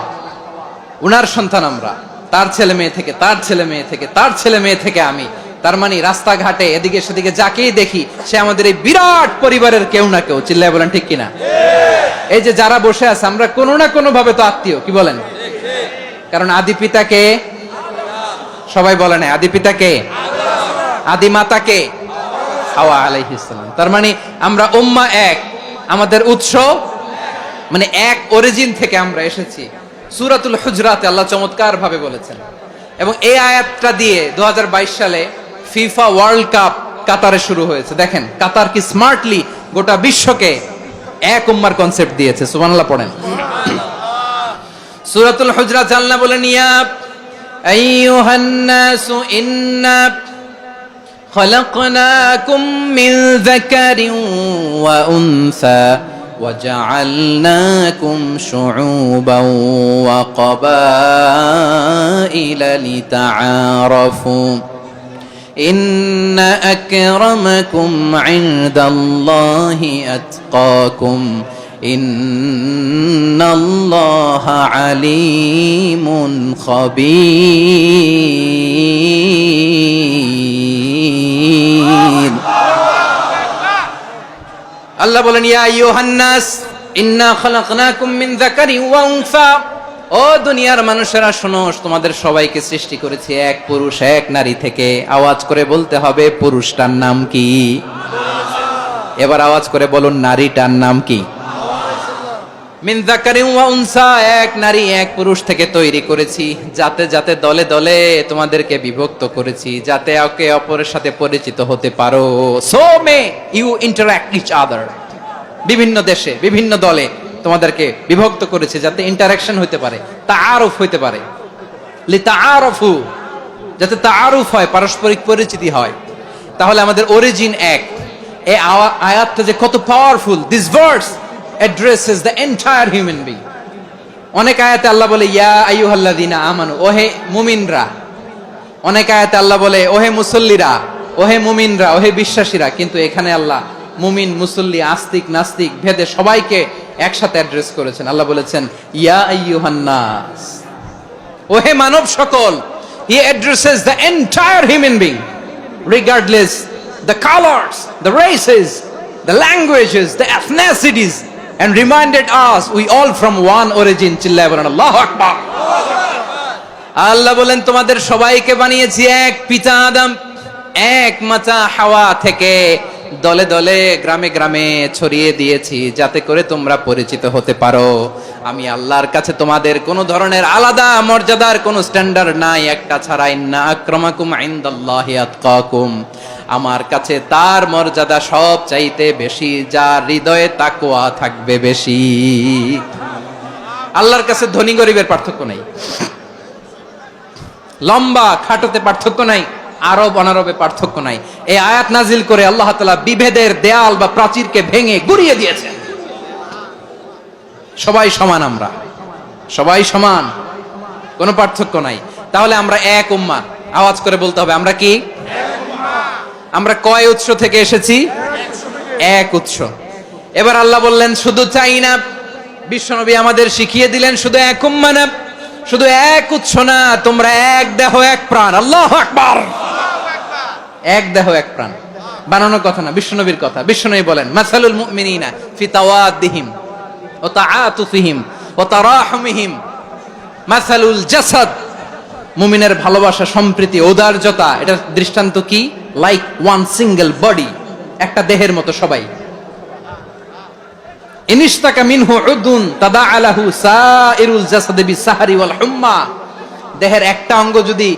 উনার সন্তান আমরা। তার ছেলে মেয়ে থেকে, তার ছেলে মেয়ে থেকে, তার ছেলে মেয়ে থেকে আমি। তার মানে রাস্তাঘাটে এদিকে সেদিকে যাকেই দেখি সে আমাদের এই বিরাট পরিবারের কেউ না কেউ। চিল্লায় বলেন ঠিক কিনা? এই যে যারা বসে আছে আমরা কোনো না কোনো ভাবে তো আত্মীয়, কি বলেন? কারণ আদি পিতাকে সবাই বলে না, আদি পিতাকে, আদি মাতাকে হাওয়া আলাইহিস সালাম। তার মানে আমরা উম্মাহ এক, আমাদের উৎস মানে এক অরিজিন থেকে আমরা এসেছি। সূরাতুল হুজরাতে আল্লাহ চমৎকার ভাবে বলেছেন। এবং এই আয়াতটা দিয়ে 2022 সালে ফিফা ওয়ার্ল্ড কাপ কাতারে শুরু হয়েছে। দেখেন কাতার কি স্মার্টলি গোটা বিশ্বকে এক উম্মার কনসেপ্ট দিয়েছে। সুবহানাল্লাহ পড়েন। সূরাতুল হুজরাত আল্লাহ বলেন ইয়া আইয়ুহান নাসু ইন্না খলাকনাকুম মিন যাকারিন ওয়া উনসা وجعلناكم شعوبا وقبائل لتعارفوا إن أكرمكم عند الله أتقاكم إن الله عليم خبير। আল্লাহ বলেন ইয়া আইয়ুহান নাস ইন্না খালাকনাকুম মিন যাকারিন ওয়া উনসা, ও দুনিয়ার মানুষেরা শোনো, তোমাদের সবাইকে সৃষ্টি করেছি এক পুরুষ এক নারী থেকে। আওয়াজ করে বলতে হবে পুরুষটার নাম কি? এবার আওয়াজ করে বলুন নারীটার নাম কি? মিন যাকারিন ওয়া উনসা, এক নারী এক পুরুষ থেকে তৈরি করেছি। যাতে যাতে দলে দলে তোমাদেরকে বিভক্ত করেছি, যাতে একে অপরের সাথে পরিচিত হতে পারো। So may you interact each other. বিভিন্ন দেশে বিভিন্ন দলে তোমাদেরকে বিভক্ত করেছে যাতে ইন্টারঅ্যাকশন হতে পারে, তাআরুফ হতে পারে। লিতাআরফু, যাতে তাআরুফ হয়, পারস্পরিক পরিচিতি হয়। তাহলে আমাদের অরিজিন এক। এই আয়াতটা যে কত powerful. This verse addresses the entire human being. অনেক আয়াতে আল্লাহ বলে ইয়া আইয়ুহাল্লাযীনা আমানু, ওহে মুমিনরা। অনেক আয়াতে আল্লাহ বলে ওহে মুসল্লিরা, ওহে মুমিনরা, ওহে বিশ্বাসীরা। কিন্তু এখানে আল্লাহ মুমিন মুসল্লি আস্তিক নাস্তিক ভেদে সবাইকে একসাথে অ্যাড্রেস করেছেন। আল্লাহ বলেছেন ইয়া আইয়ুহান নাস, ওহে মানব সকল। He addresses the entire human being regardless the colors, the races, the languages, the ethnicities, and reminded us we all from one origin. চিল্লায় বলেন আল্লাহু আকবার। আল্লাহ বলেন তোমাদের সবাইকে বানিয়েছি এক পিতা আদম, এক মাতা হাওয়া থেকে। দলে দলে গ্রামে গ্রামে ছড়িয়ে দিয়েছি যাতে করে তোমরা পরিচিত হতে পারো। আমি আল্লাহর কাছে তোমাদের কোনো ধরনের আলাদা মর্যাদার কোনো স্ট্যান্ডার্ড নাই একটা ছাড়া। ইন্না আক্রামাকুম ইনদাল্লাহি আতকাকুম, আমার কাছে তার মর্যাদা সব চাইতে বেশি যার হৃদয়ে তাকওয়া থাকবে বেশি। আল্লাহর কাছে ধনী গরিবের পার্থক্য নাই, লম্বা খাটোতে পার্থক্য নাই, আরব অনারবে পার্থক্য নাই। এই আয়াত নাজিল করে আল্লাহ তাআলা বিভেদের দেয়াল বা প্রাচীরকে ভেঙে গুড়িয়ে দিয়েছেন। সবাই সমান, আমরা সবাই সমান, কোনো পার্থক্য নাই। তাহলে আমরা এক উম্মাহ। আওয়াজ করে বলতে হবে আমরা কি? আমরা কয় উৎস থেকে এসেছি? এক উৎস। এবার আল্লাহ বললেন শুধু চাই না, বিশ্বনবী আমাদের শিখিয়ে দিলেন শুধু এক উম্মাহ না, শুধু এক উৎস না, তোমরা এক দেহ এক প্রাণ। আল্লাহু আকবার। এক দেহ এক প্রাণ বানানোর কথা না, বিশ্বনবীর কথা। বিশ্বনবী বলেন মাসালুল মুমিনিনা ফি তাওয়াদ্দিহিম ওয়া তাআতুফিহিম ওয়া তারাহুমিহিম মাসালুল জাসাদ। মুমিনের ভালোবাসা, সম্প্রীতি, ঔদার্যতা, এটার দৃষ্টান্ত কি? লাইক ওয়ান সিঙ্গেল বডি, একটা দেহের মতো সবাই। ইনিশতাকা মিনহু উদুন তাদাআলাহু সাইরুল জাসাদি বিসাহরি ওয়াল হুম্মা। দেহের একটা অঙ্গ যদি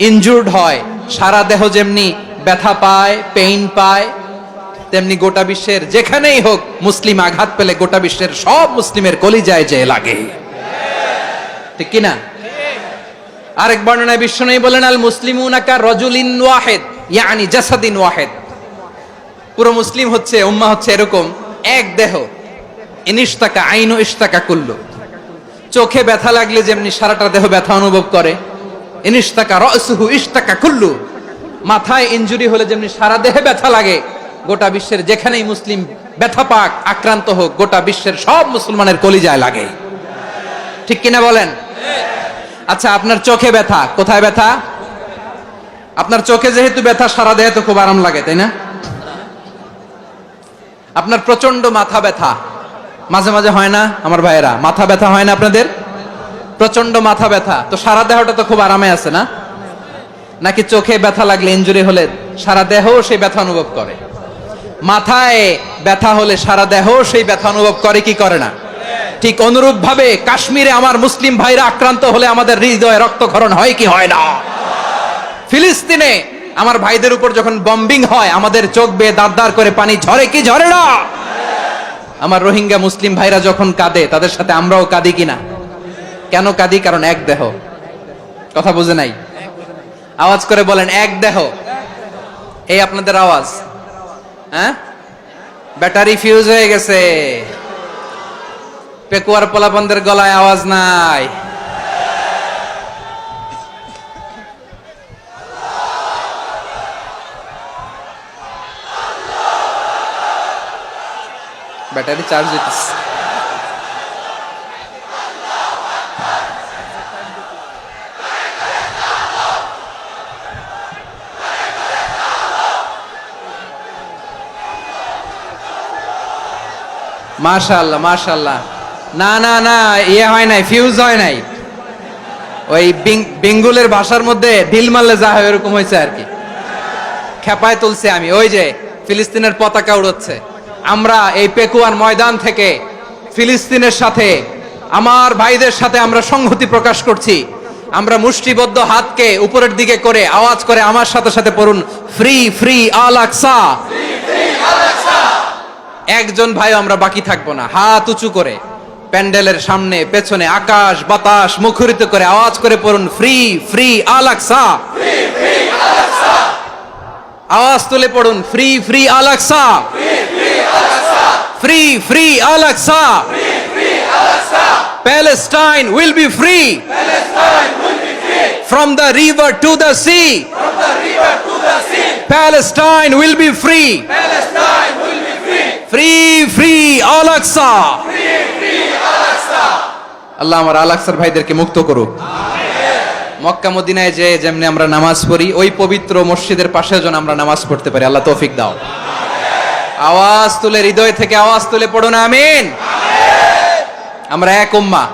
ইনজুরড হয়, সারা দেহ যেমনি ব্যথা পায়, পেইন পায়, তেমনি গোটা বিশ্বের যেখানেই হোক মুসলিম আঘাত পেলে গোটা বিশ্বের সব মুসলিমের কলিজায় যে লাগে। ঠিক কিনা? আরেক বর্ণনায় বিশ্বনবী বলেন, আল মুসলিমুনা কা রাজুলিন ওয়াহিদ ইয়ানি জাসাদিন ওয়াহিদ। পুরো মুসলিম হচ্ছে, উম্মাহ হচ্ছে এরকম এক দেহ। ইনিশতাকা আইনু ইশতাকা কুল্লু। চোখে ব্যথা লাগলে যেমনি সারাটা দেহ ব্যথা অনুভব করে, ইনিশতাকা রাসুহু ইশতাকা কুল্লু। মাথায় ইনজুরি হলে যেমনি সারা দেহে ব্যথা লাগে, গোটা বিশ্বের যেখানেই মুসলিম ব্যথা পাক, আক্রান্ত হোক, গোটা বিশ্বের সব মুসলমানের কলিজায় লাগে। ঠিক কিনা বলেন? আচ্ছা, আপনার চোখে ব্যথা, কোথায় ব্যথা? আপনার চোখে যেহেতু ব্যথা, সারা দেহে তো খুব আরাম লাগে, তাই না? আপনার প্রচন্ড মাথা ব্যথা মাঝে মাঝে হয় না আমার ভাইয়েরা? মাথা ব্যথা হয় না আপনাদের? প্রচন্ড মাথা ব্যথা, তো সারা দেহটা তো খুব আরামে আছে না? নাকি চোখে ব্যথা লাগলে, ইনজুরি হলে সারা দেহ সেই ব্যথা অনুভব করে? মাথায় ব্যথা হলে সারা দেহ সেই ব্যথা অনুভব করে কি করে না? ঠিক অনুরূপ ভাবে কাশ্মীরে আমার মুসলিম ভাইরা আক্রান্ত হলে আমাদের হৃদয়ে রক্তক্ষরণ হয় কি হয় না? ফিলিস্তিনে আমার ভাইদের উপর যখন বম্বিং হয়, আমাদের চোখ বেয়ে দাঁত দাঁড় করে পানি ঝরে কি ঝরে না? আমার রোহিঙ্গা মুসলিম ভাইরা যখন কাঁদে, তাদের সাথে আমরাও কাঁদি কিনা? কেন কাঁদি? কারণ এক দেহ। কথা বুঝে নাই? আওয়াজ করে বলেন, এক দেহ। এই আপনাদের আওয়াজ, হ্যাঁ? ব্যাটারি ফিউজ হয়ে গেছে, পেকুয়ার পোলাপানদের গলায় আওয়াজ নাই। ব্যাটারি চার্জ হইতেছে। মাশাআল্লাহ মাশাআল্লাহ। না না না, ইয়ে হয় নাই, ফিউজ হয় নাই। ওই বেঙ্গলের ভাষার মধ্যে ঢিল মারলে যা হয় এরকম হয়েছে আর কি। খেপায় তুলছে আমি। ওই যে ফিলিস্তিনের পতাকা উড়াচ্ছে, আমরা এই পেকুয়ার ময়দান থেকে ফিলিস্তিনের সাথে, আমার ভাইদের সাথে আমরা সংহতি প্রকাশ করছি। আমরা মুষ্টিবদ্ধ হাতকে উপরের দিকে করে আওয়াজ করে আমার সাথে সাথে পড়ুন, ফ্রি ফ্রি আল আকসা। একজন ভাই আমরা বাকি থাকবো না। হাত উঁচু করে প্যান্ডেলের সামনে পেছনে আকাশ বাতাস মুখরিত করে আওয়াজ করে পড়ুন, ফ্রি ফ্রি আল আকসা। আওয়াজ তুলে পড়ুন, free free Al Aqsa, free free Al Aqsa. Palestine will be free from the river to the sea. Palestine will be free. Free free Al Aqsa. আল্লাহ আমার আল আকসার ভাইদেরকে মুক্ত করুক। মক্কা মদিনায় যে যেমনি আমরা নামাজ পড়ি, ওই পবিত্র মসজিদের পাশে যেন আমরা নামাজ পড়তে পারি। আল্লাহ তৌফিক দাও। আওয়াজ তুলে, হৃদয় থেকে আওয়াজ তুলে পড়ুন আমিন। আমরা এক উম্মাহ,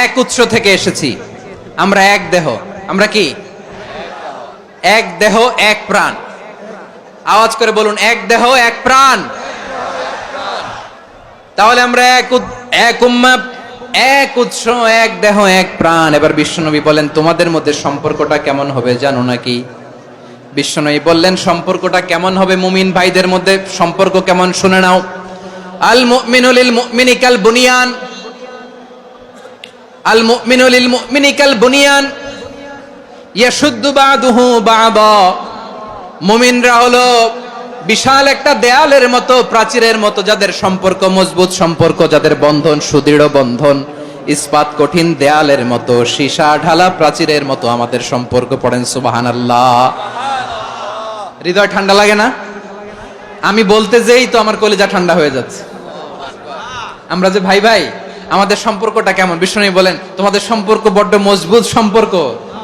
এক উৎস থেকে এসেছি, আমরা এক দেহ। আমরা কি? এক দেহ এক প্রাণ। আওয়াজ করে বলুন, এক দেহ এক প্রাণ। তাহলে আমরা এক উম্মাহ, এক উৎস, এক দেহ এক প্রাণ। এবার বিশ্বনবী বলেন, তোমাদের মধ্যে সম্পর্কটা কেমন হবে জানো নাকি? বিশ্বনবী বললেন, সম্পর্কটা কেমন হবে মুমিন ভাইদের মধ্যে? সম্পর্ক কেমন শুনে নাও। আল মুমিনু লিল মুমিনি কাল বুনিয়ান, আল মুমিনু লিল মুমিনি কাল বুনিয়ান ইয়াশুদ্দু বাদুহু বাদা। মুমিনরা হলো বিশাল একটা দেয়ালের মতো, প্রাচীরের মতো, যাদের সম্পর্ক মজবুত সম্পর্ক, যাদের বন্ধন সুদৃঢ় বন্ধন, ইস্পাত কঠিন দেয়ালের মতো, সীসা ঢালা প্রাচীরের মতো আমাদের সম্পর্ক। পড়েন সুবহানাল্লাহ। হৃদয় ঠান্ডা লাগে না? আমি বলতে যেই তো আমার কলিজা ঠান্ডা হয়ে যাচ্ছে। আমরা যে ভাই ভাই, আমাদের সম্পর্কটা কেমন? বিষ্ণু বলেন, তোমাদের সম্পর্ক বড্ড মজবুত সম্পর্ক,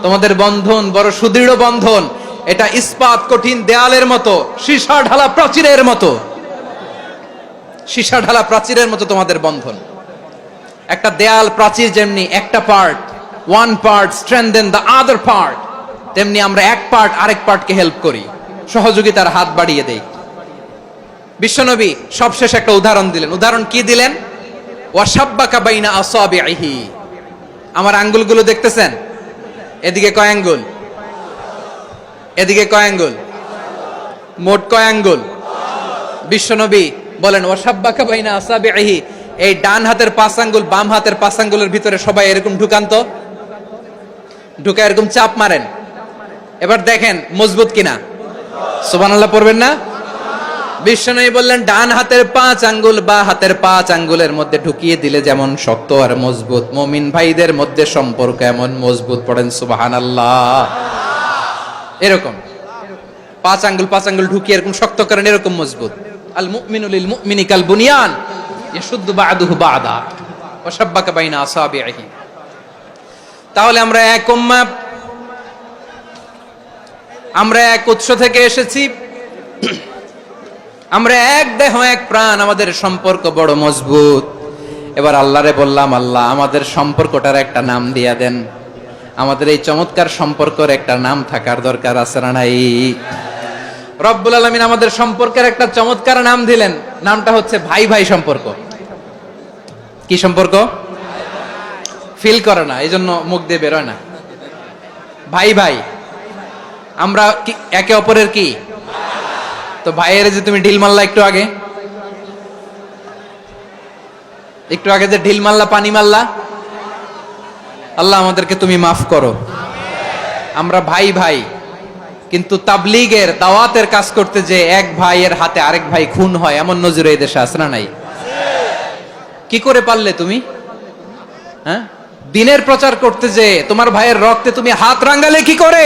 তোমাদের বন্ধন বড় সুদৃঢ় বন্ধন, এটা ইস্পাত কঠিন দেয়ালের মতো, সীসা ঢালা প্রাচীরের মতো। সীসা ঢালা প্রাচীরের মতো তোমাদের বন্ধন। একটা দেয়াল প্রাচীর যেমনি একটা part, one part strengthen the other part, তেমনি আমরা এক পার্ট আরেক পার্টকে হেল্প করি, সহযোগিতার হাত বাড়িয়ে দেই। বিশ্বনবী সবশেষ একটা উদাহরণ দিলেন। উদাহরণ কি দিলেন? ওয়াশাব্বাকা বাইনা আসাবিহি। আমার আঙ্গুলগুলো দেখতেছেন? এদিকে কয় আঙ্গুল? এদিকে কয় আঙ্গুল? মোট কয় আঙ্গুল? বিশ্বনবী বলেন, ওয়াশাব্বাকা বাইনা আসাবিহি, এই ডান হাতের 5 আঙ্গুল বাম হাতের 5 আঙ্গুলের ভিতরে সবাই এরকম ঢুকান তো, ঢুকে এরকম চাপ মারেন। এবার দেখেন মজবুত কিনা। সুবহানাল্লাহ পড়বেন না? বিশ্বনবী বললেন ডান হাতের 5 আঙ্গুল বা হাতের 5 আঙ্গুলের মধ্যে ঢুকিয়ে দিলে যেমন শক্ত আর মজবুত, মুমিন ভাইদের মধ্যে সম্পর্ক এমন মজবুত। পড়েন সুবহানাল্লাহ। এরকম 5 আঙ্গুল ঢুকিয়ে এরকম শক্ত করেন, এরকম মজবুত। আল মুমিনু লিল মুমিনি কাল বুনিয়ান ইয়াশুদ্দু বা'দুহু বা'দা ওয়া শাব্বাকা বাইনা আসাবিহি। তাহলে আমরা এক উম্মাহ, আমরা এক উৎস থেকে এসেছি, আমরা এক দেহ এক প্রাণ, আমাদের সম্পর্ক বড় মজবুত। এবার আল্লাহরে বললাম, আল্লাহ আমাদের সম্পর্কটার একটা নাম দিয়া দেন। আমাদের এই চমৎকার সম্পর্কের একটা নাম থাকার দরকার আছে না নাই? রব্বুল আলামিন আমাদের সম্পর্কের একটা চমৎকার নাম দিলেন, নামটা হচ্ছে ভাই ভাই সম্পর্ক। কি সম্পর্ক? ফিল করে না, এই জন্য মুখ দিয়ে বেরোয় না। ভাই ভাই, আমরা একে অপরের কি? তো ভাইয়ের যে তুমি ঢিল মারলা একটু আগে যে ঢিল মারলা, পানি মারলা, আল্লাহ আমাদেরকে তুমি মাফ করো। আমরা ভাই ভাই, কিন্তু তাবলীগের দাওয়াতের কাজ করতে যে এক ভাইয়ের হাতে আরেক ভাই খুন হয়, এমন নজির এই দেশে আছে না নাই? কি করে পারলে তুমি? হ্যাঁ, দিনের প্রচার করতে যে তোমার ভাইয়ের রক্তে তুমি হাত রাঙ্গালে কি করে?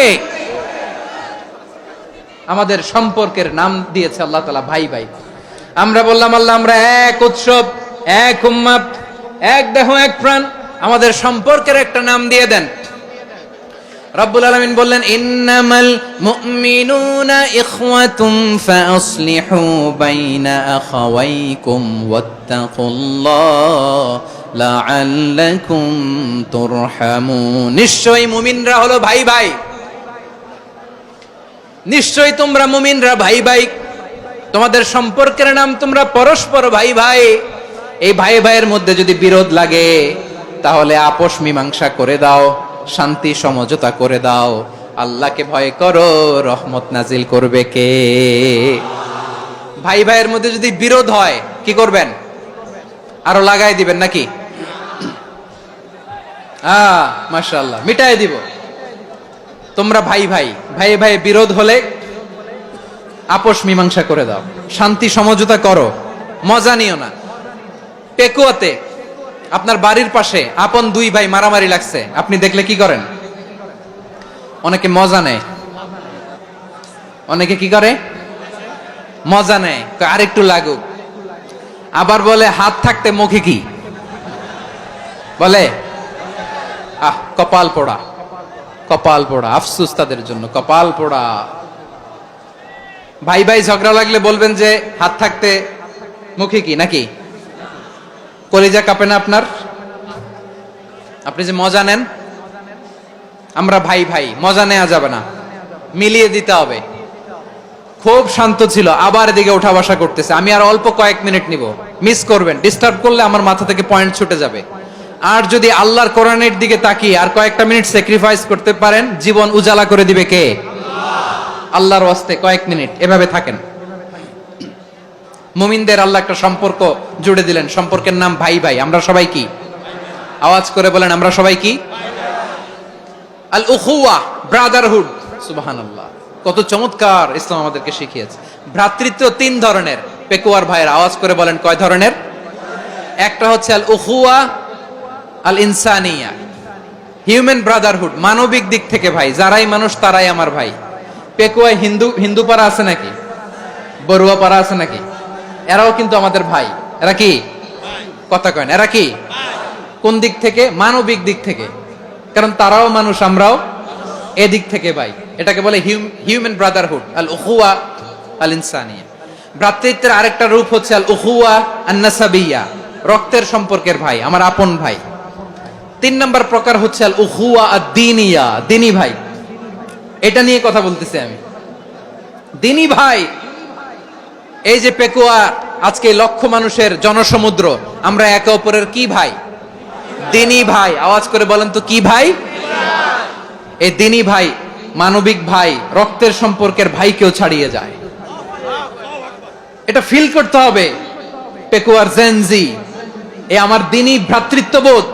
আমাদের সম্পর্কের নাম দিয়েছে আল্লাহ তাআলা ভাই ভাই। আমরা বললাম, আল্লাহ আমরা এক উৎসব, এক উম্মাহ, এক দেহ এক প্রাণ, আমাদের সম্পর্কের একটা নাম দিয়ে দেন। রব্বুল আলামিন বললেন, ইন্নামাল মুমিনুনা ইখওয়াতুম ফাসলিহু বাইনা আখাওয়াইকুম ওয়াত্তাকুল্লাহ লাআল্লাকুম তুরহামুন। নিশ্চয়ই মুমিনরা হলো ভাই ভাই, নিশ্চয়ই তোমরা মুমিনরা ভাই ভাই, তোমাদের সম্পর্কের নাম তোমরা পরস্পর ভাই ভাই। এই ভাই ভাইয়ের মধ্যে যদি বিরোধ লাগে তাহলে আপোষ মীমাংসা করে দাও, শান্তি সমঝোতা করে দাও। আল্লাহকে ভয় করো, রহমত নাজিল করবে কে? ভাই ভাইয়ের মধ্যে যদি বিরোধ হয় কি করবেন? আরো লাগাই দিবেন নাকি? মাশাআল্লাহ, মিটাই দিব। তোমরা ভাই ভাই, ভাই ভাই বিরোধ হলে আপোষ মীমাংসা করে দাও, শান্তি সমঝোতা করো, মজা নিও না। পেকুয়াতে আপনার বাড়ির পাশে আপন দুই ভাই মারামারি লাগছে, আপনি দেখলে কি করেন? অনেকে মজা নেয়, অনেকে কি করে? মজা নেয়, আরেকটু লাগুক। আবার বলে হাত থাকতে মুখে কি বলে? কপাল পোড়া, কপাল পোড়া। আফসোস তাদের জন্য, কপাল পোড়া। ভাই ভাই ঝগড়া লাগলে বলবেন যে হাত থাকতে মুখে কি, নাকি? কলিজা কাঁপে না আপনার? আপনি যে মজা নেন। আমরা ভাই ভাই, মজা নেওয়া যাবে না, মিলিয়ে দিতে হবে। খুব শান্ত ছিল, আবার এদিকে ওঠা বসা করতেছে। আমি আর অল্প কয়েক মিনিট নিব, মিস করবেন। ডিস্টার্ব করলে আমার মাথা থেকে পয়েন্ট ছুটে যাবে। আর যদি আল্লাহর কোরআনের দিকে তাকিয়ে আর কয়েকটা মিনিট স্যাক্রিফাইস করতে পারেন, জীবন উজালা করে দিবে কে? আল্লাহর ওয়াস্তে কয়েক মিনিট এভাবে থাকেন। মুমিনদের আল্লাহ একটা সম্পর্ক জুড়ে দিলেন, সম্পর্কের নাম ভাই ভাই। আমরা সবাই কি? আওয়াজ করে বলেন, আমরা সবাই কি? আল উখুয়া, ব্রাদারহুড। সুবহানাল্লাহ, কত চমৎকার ইসলাম আমাদেরকে শিখিয়েছে। ভ্রাতৃত্ব 3 ধরনের। পেকুয়ার ভাইয়ের আওয়াজ করে বলেন, কয় ধরনের? একটা হচ্ছে আল উখুয়া আল ইনসানিয়া, হিউম্যান ব্রাদারহুড, মানবিক দিক থেকে ভাই। যারাই মানুষ তারাই আমার ভাই। পেকুয়ায় হিন্দু পাড়া আছে নাকি? বড়ুয়া পাড়া আছে নাকি? এরাও কিন্তু আমাদের ভাই। এরা কি? কথা কয় না, এরা কি? কোন দিক থেকে? মানবিক দিক থেকে। কারণ তারাও মানুষ, আমরাও এদিক থেকে ভাই। এটাকে বলে হিউম্যান ব্রাদারহুড, আল উখুয়া আল ইনসানিয়া। ভ্রাতৃত্বের আরেকটা রূপ হচ্ছে আল উখুয়া আন নাসাবিয়া, রক্তের সম্পর্কের ভাই, আমার আপন ভাই। 3 নম্বর প্রকার হচ্ছে আল উখুয়া আদ দীনিয়া, দিনী ভাই। এটা নিয়ে কথা বলতেছি আমি, দিনী ভাই। এই যে পেকুয়া, আজকে লক্ষ মানুষের জনসমুদ্র, আমরা একে অপরের কি ভাই? দিনী ভাই। আওয়াজ করে বলেন তো, কি ভাই? এই দিনী ভাই, মানবিক ভাই, রক্তের সম্পর্কের ভাইকেও ছাড়িয়ে যায়। এটা ফিল করতে হবে। পেকুয়ার জেনজি, এই আমার দিনী ভ্রাতৃত্ববোধ,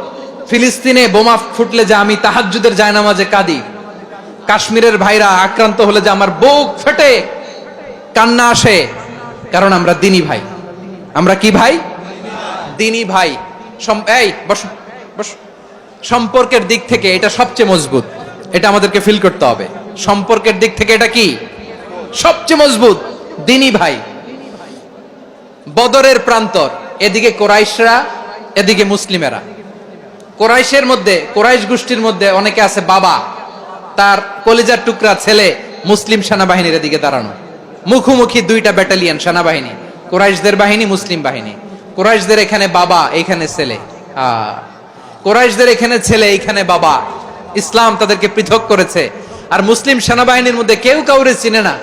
ফিলিস্তিনে বোমা ফুটলে যে আমি তাহাজ্জুদের জায়নামাজে কাঁদি, কাশ্মীরের ভাইরা আক্রান্ত হলে যে আমার বুক ফেটে কান্না আসে, কারণ আমরা দিনী ভাই। আমরা কি ভাই? দিনী ভাই। এই বস বস। সম্পর্কের দিক থেকে এটা সবচেয়ে মজবুত, এটা আমাদেরকে ফিল করতে হবে। সম্পর্কের দিক থেকে এটা কি সবচেয়ে মজবুত? দিনী ভাই। বদরের প্রান্তর, এদিকে কোরাইশরা, এদিকে মুসলিমেরা। কোরাইশের মধ্যে, কোরাইশ গোষ্ঠীর মধ্যে অনেকে আছে বাবা, তার কলিজার টুকরা ছেলে মুসলিম সেনাবাহিনীর এদিকে দাঁড়ানো, মুখোমুখি দুইটা ব্যাটালিয়ন সেনাবাহিনী, কোরাইশদের বাহিনী, মুসলিম বাহিনী। কোরাইশদের এখানে বাবা, এইখানে ছেলে। কোরাইশদের এখানে ছেলে, এইখানে বাবা। ইসলাম তাদেরকে পৃথক করেছে। আর মুসলিম সেনাবাহিনীর মধ্যে কেউ কাউরে চিনে না,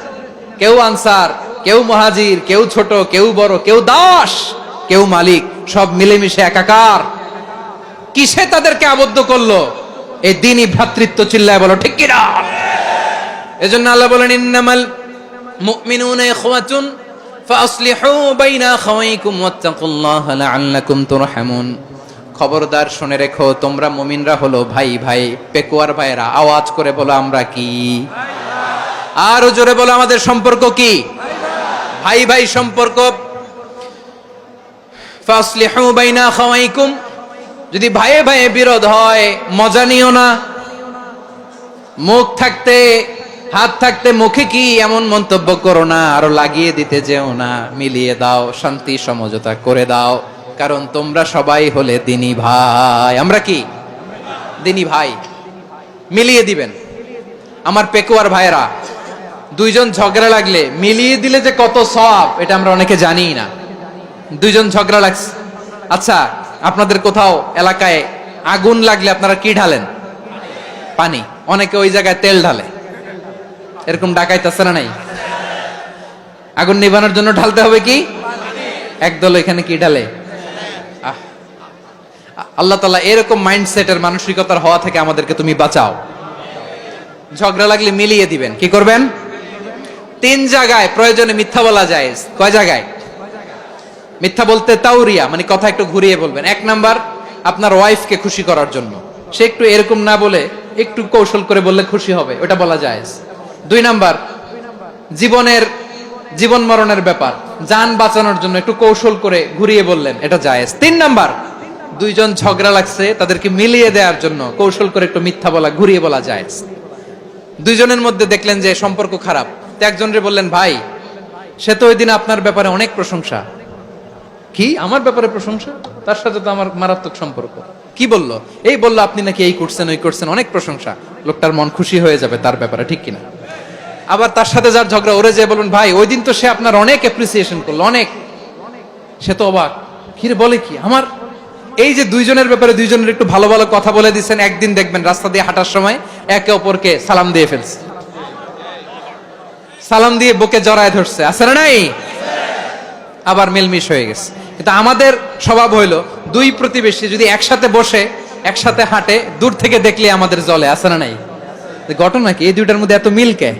কেউ আনসার, কেউ মুহাজির, কেউ ছোট, কেউ বড়, কেউ দাস, কেউ মালিক, সব মিলেমিশে একাকার। কিসে তাদেরকে আবদ্ধ করলো? এই দ্বীনি ভ্রাতৃত্ব। চিল্লায় বলো ঠিক কিনা? এজন্য আল্লাহ বলেন, ইন্নামাল মুমিনুনা ইখওয়াতুন ফাসলিহু বাইনা আখাওয়াইকুম ওয়াত্তাকুল্লাহা লাআল্লাকুম তুরহামুন। খবরদার শুনে রেখো, তোমরা মুমিনরা হলো ভাই ভাই। পেকুয়ার ভাইরা আওয়াজ করে বলো আমরা কি? আরো জোরে বলো আমাদের সম্পর্ক কি? ভাই ভাই সম্পর্ক। ফাসলিহু বাইনা আখাওয়াইকুম। যদি ভাইয়ে ভাইয়ে বিরোধ হয় মজা নিও না। মুখ থাকতে, হাত থাকতে মুখে কি এমন মন্তব্য করো না, আরো লাগিয়ে দিতে যেও না। মিলিয়ে দাও, শান্তি সমঝোতা করে দাও, কারণ তোমরা সবাই হলে দিনী ভাই। আমরা কি? দিনী ভাই। মিলিয়ে দিবেন। আমার পেকুয়ার ভাইয়েরা, দুইজন ঝগড়া লাগলে মিলিয়ে দিলে যে কত সওয়াব, এটা আমরা অনেকে জানি না। দুইজন ঝগড়া লাগছে, আচ্ছা আপনাদের কোথাও এলাকায় আগুন লাগলে আপনারা কি ঢালেন? পানি। অনেকে ওই জায়গায় তেল ঢালে। এরকম ডাকাইতেছে না নাই? আগুন নিভানোর জন্য ঢালতে হবে কি? একদল এখানে কি ঢালে? আল্লাহ তাআলা এরকম মাইন্ডসেটের, মানসিকতার হওয়া থেকে আমাদেরকে তুমি বাঁচাও। ঝগড়া লাগলে মিলিয়ে দিবেন। কি করবেন? 3 জায়গায় প্রয়োজনে মিথ্যা বলা যায়। কয় জায়গায় মিথ্যা বলতে? তাওরিয়া, মানে কথা একটু ঘুরিয়ে বলবেন। 1 নাম্বার, আপনার ওয়াইফকে খুশি করার জন্য, সে একটু এরকম না বলে একটু কৌশল করে বললে খুশি হবে, ওটা বলা যায়। 2 নাম্বার, জীবন মরণের ব্যাপার, জান বাঁচানোর জন্য একটু কৌশল করে ঘুরিয়ে বললেন, এটা জায়েজ। 3 নাম্বার, দুইজন ঝগড়া লাগছে তাদেরকে মিলিয়ে দেওয়ার জন্য কৌশল করে একটু মিথ্যা বলা, ঘুরিয়ে বলা জায়েজ। দুইজনের মধ্যে দেখলেন যে সম্পর্ক খারাপ, তো একজনরে বললেন, ভাই সে তো ওই দিন আপনার ব্যাপারে অনেক প্রশংসা। কি আমার ব্যাপারে প্রশংসা? তার সাথে তো আমার মারাত্মক সম্পর্ক। কি বললো? এই বললো আপনি নাকি এই করছেন ওই করছেন, অনেক প্রশংসা। লোকটার মন খুশি হয়ে যাবে তার ব্যাপারে, ঠিক কিনা? আবার তার সাথে যার ঝগড়া, ওরে যে বলুন, ভাই ওই দিন তো সে আপনার অনেক অ্যাপ্রিসিয়েশন করলো, অনেক। সে তো অবাক, কি রে বলে কি? আমার এই যে দুইজনের ব্যাপারে দুইজনের একটু ভালো ভালো কথা বলে দিচ্ছেন, একদিন দেখবেন রাস্তা দিয়ে হাঁটার সময় একে অপরকে সালাম দিয়ে ফেলছে, সালাম দিয়ে বুকে জড়ায় ধরছে, আছে না নাই? আবার মিলমিশ হয়ে গেছে। কিন্তু আমাদের স্বভাব হইলো, দুই প্রতিবেশী যদি একসাথে বসে একসাথে হাঁটে, দূর থেকে দেখলে আমাদের জলে, আছে না নাই? ঘটনা কি? এই দুইটার মধ্যে এত মিল কে?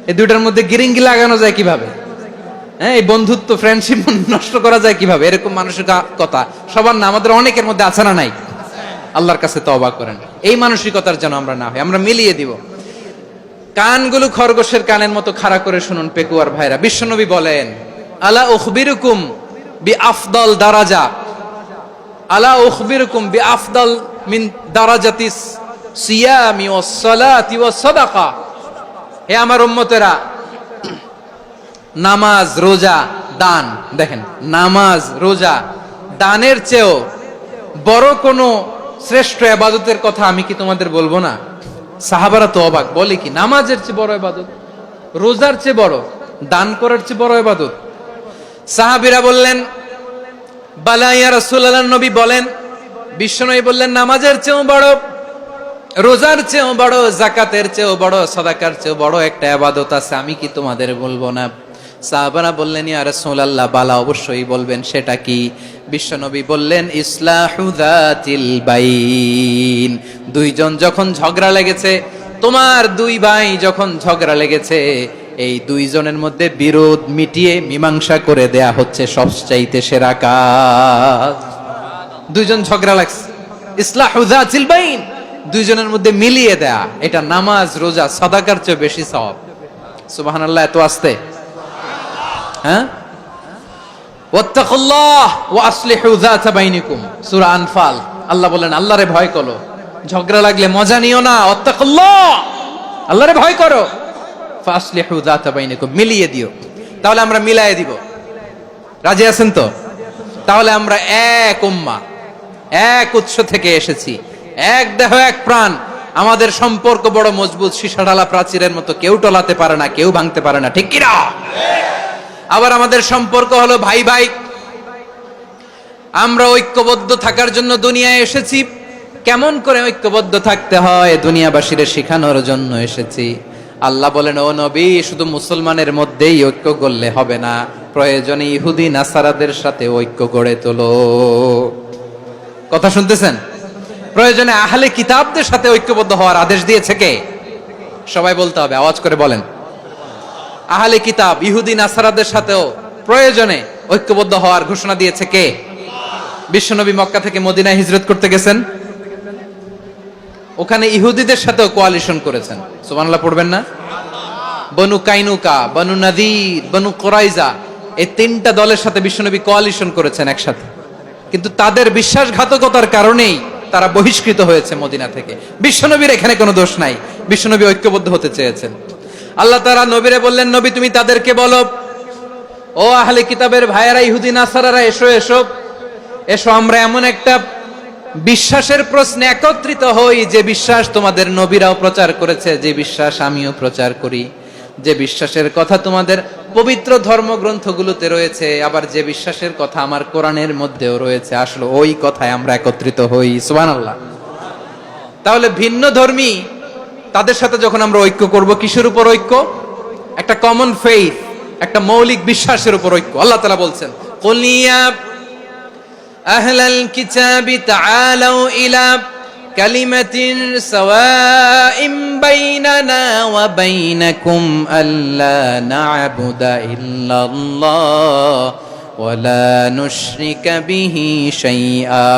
এই দুইটার মধ্যে গিরিঙ্গি লাগানো যায় কিভাবে? হ্যাঁ, এই বন্ধুত্ব, ফ্রেন্ডশিপ নষ্ট করা যায় কিভাবে? এরকম মানসিকতা সবার না, আমাদের অনেকের মধ্যে আছে না নাই? আল্লাহর কাছে তওবা করেন, এই মানসিকতার যেন আমরা না হই, আমরা মিলিয়ে দিব। কানগুলো খরগোশের কানের মতো খাড়া করে শুনুন পেকুয়ার ভাইরা। বিশ্বনবী বলেন, আলা উখবিরুকুম বিআফদাল দারাজা, আলা উখবিরুকুম বিআফদাল মিন দারাজাতিস সিয়ামি ওয়াস সালাতি ওয়াস সাদাকা। হে আমার উম্মতেরা, নামাজ, রোজা, দান, দেখেন নামাজ, রোজা, দানের চেয়েও বড় কোন শ্রেষ্ঠ ইবাদতের কথা আমি কি তোমাদের বলবো না? সাহাবারা তো অবাক, বলে কি নামাজের চেয়ে বড় ইবাদত, রোজার চেয়ে বড়, দান করার চেয়ে বড় ইবাদত? সাহাবীরা বললেন, বালা ইয়া রাসূলুল্লাহ। নবী বলেন, বিশ্বনবী বললেন, নামাজের চেয়েও বড়, রোজার চেয়েও বড়, যাকাতের চেয়েও বড়, সাদাকার চেয়েও বড় একটা ইবাদত আছে, আমি কি তোমাদের বলবো না? সাহাবারা বললেন, ইয়া রাসূলুল্লাহ, বালা অবশ্যই বলবেন, সেটা কি? বিশ্বনবী বললেন, ইসলাহু যাতিল বাইন। দুইজন যখন ঝগড়া লেগেছে, তোমার দুই ভাই যখন ঝগড়া লেগেছে, এই দুইজনের মধ্যে বিরোধ মিটিয়ে মীমাংসা করে দেয়া হচ্ছে সবচাইতে সেরা কাজ। দুইজন ঝগড়া লাগছে, ইসলাহু যাতিল বাইন, দুইজনের মধ্যে মিলিয়ে দেয়া, এটা নামাজ রোজা সাদাকার চেয়ে বেশি সওয়াব। সুবহানাল্লাহ, এত আস্তে, হ্যাঁ। ওয়াত্তাকুল্লাহ ওয়া আসলিহু যাতা বাইনিকুম, সূরা আনফাল। আল্লাহ বলেন আল্লাহরে ভয় করো, ঝগড়া লাগলে মজা নিও না, ওয়াত্তাকুল্লাহ, আল্লাহরে ভয় করো, ফাসলিহু যাতা বাইনিকুম, মিলিয়ে দিও। তাহলে আমরা মিলায়ে দিব, রাজি আছেন তো? তাহলে আমরা এক উম্মাহ, এক উৎস থেকে এসেছি, এক দেহ এক প্রাণ, আমাদের সম্পর্ক বড় মজবুত, সীসাঢালা প্রাচীরের মতো, কেউ টলাতে পারে না, কেউ ভাঙতে পারে না, ঠিক কি না? আবার আমাদের সম্পর্ক হলো ভাই ভাই, আমরা ঐক্যবদ্ধ থাকার জন্য দুনিয়ায় এসেছি। কেমন করে ঐক্যবদ্ধ থাকতে হয় দুনিয়াবাসীর শেখানোর জন্য এসেছি। আল্লাহ বলেন, ও নবী, শুধু মুসলমানের মধ্যেই ঐক্য করলে হবে না, প্রয়োজনে ইহুদি নাসারাদের সাথে ঐক্য গড়ে তোলো। কথা শুনতেছেন? প্রয়োজনে আহলে কিতাবদের সাথে ঐক্যবদ্ধ হওয়ার আদেশ দিয়েছে কে? সবাই বলতে হবে, আওয়াজ করে বলেন। আহলে কিতাব ইহুদি নাসারাদের সাথেও প্রয়োজনে ঐক্যবদ্ধ হওয়ার ঘোষণা দিয়েছে কে? বিশ্বনবী মক্কা থেকে মদিনায় হিজরত করতে গেছেন, ওখানে ইহুদিদের সাথেও কোয়ালিশন করেছেন। সুবহানাল্লাহ পড়বেন না? বনু কাইনুকা, বনু নাদির, বনু কুরাইজা, এই তিনটা দলের সাথে বিশ্বনবী কোয়ালিশন করেছেন একসাথে, কিন্তু তাদের বিশ্বাসঘাতকতার কারণেই তারা বহিষ্কৃত হয়েছে মদিনা থেকে। বিশ্বনবীর এখানে কোনো দোষ নাই, বিশ্বনবী ঐক্যবদ্ধ হতে চেয়েছেন। আল্লাহ তাআলা নবীরে বললেন, নবী তুমি তাদেরকে বলো, ও আহলে কিতাবের ভাইয়েরা, ইহুদি নাসারারা, এসো এসো এসো, আমরা এমন একটা বিশ্বাসের প্রশ্নে একত্রিত হই, যে বিশ্বাস তোমাদের নবীরাও প্রচার করেছে, যে বিশ্বাস আমিও প্রচার করি, যে বিশ্বাসের কথা তোমাদের পবিত্র ধর্মগ্রন্থগুলোতে রয়েছে, আবার যে বিশ্বাসের কথা আমার কোরআনের মধ্যেও রয়েছে, আসলে ওই কথায় আমরা একত্রিত হই। সুবহানাল্লাহ। তাহলে ভিন্ন ধর্মী তাদের সাথে যখন আমরা ঐক্য করব, কিসের উপর ঐক্য? একটা কমন ফেইথ, একটা মৌলিক বিশ্বাসের উপর ঐক্য। আল্লাহ তাআলা বলছেন, কুল ইয়া আহলাল কিতাবি তাআলাউ ইলা কালিমাতিন সাওয়াইম বাইনানা ওয়া বাইনাকুম আল্লা না'বুদা ইল্লাল্লাহ ওয়া লা নুশরিকা বিহি শাইআ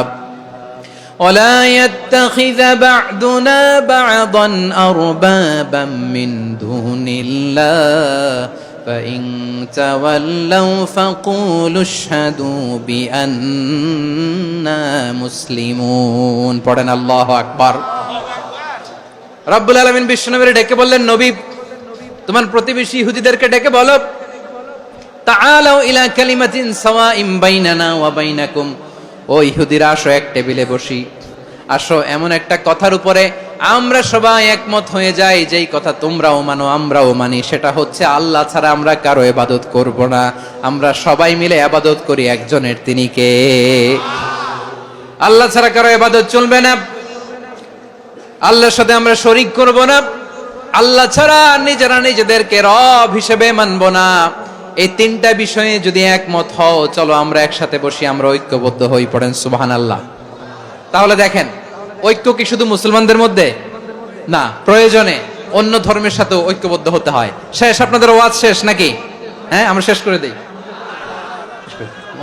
ولا يتخذ بعضنا بعضا أربابا من دون الله فإن تولوا فقولوا اشهدوا بأننا مسلمون। পড়েন আল্লাহু আকবার। রব্বুল আলামিন বিশ্বনবীকে ডেকে বললেন, নবী তোমার প্রতিবেশী ইহুদিদেরকে ডেকে বলো, তাআলাউ ইলা কালিমাতিন সাওয়াইম বাইনানা ওয়া বাইনাকুম, ও ইহুদিরা আসো, এক টেবিলে বসি, আসো এমন একটা কথার উপরে আমরা সবাই একমত হয়ে যাই, যেই কথা তোমরাও মানো আমরাও মানি, সেটা হচ্ছে আল্লাহ ছাড়া আমরা কারো ইবাদত করব না, আমরা সবাই মিলে ইবাদত করি একজনের, তিনি কে? আল্লাহ ছাড়া কারো ইবাদত চলবে না, আল্লাহর সাথে আমরা শরীক করব না, আল্লাহ ছাড়া নিজেরা নিজেদেরকে রব হিসেবে মানব না। এই তিনটা বিষয়ে যদি একমত হও, চলো আমরা একসাথে বসি, আমরা ঐক্যবদ্ধ হই। পড়েন সুবহানাল্লাহ। তাহলে দেখেন, ঐক্য কি শুধু মুসলমানদের মধ্যে না, প্রয়োজনে অন্য ধর্মের সাথে ঐক্যবদ্ধ হতে হয়। শেষ? আপনাদের ওয়াজ শেষ নাকি? হ্যাঁ, আমরা শেষ করে দেই,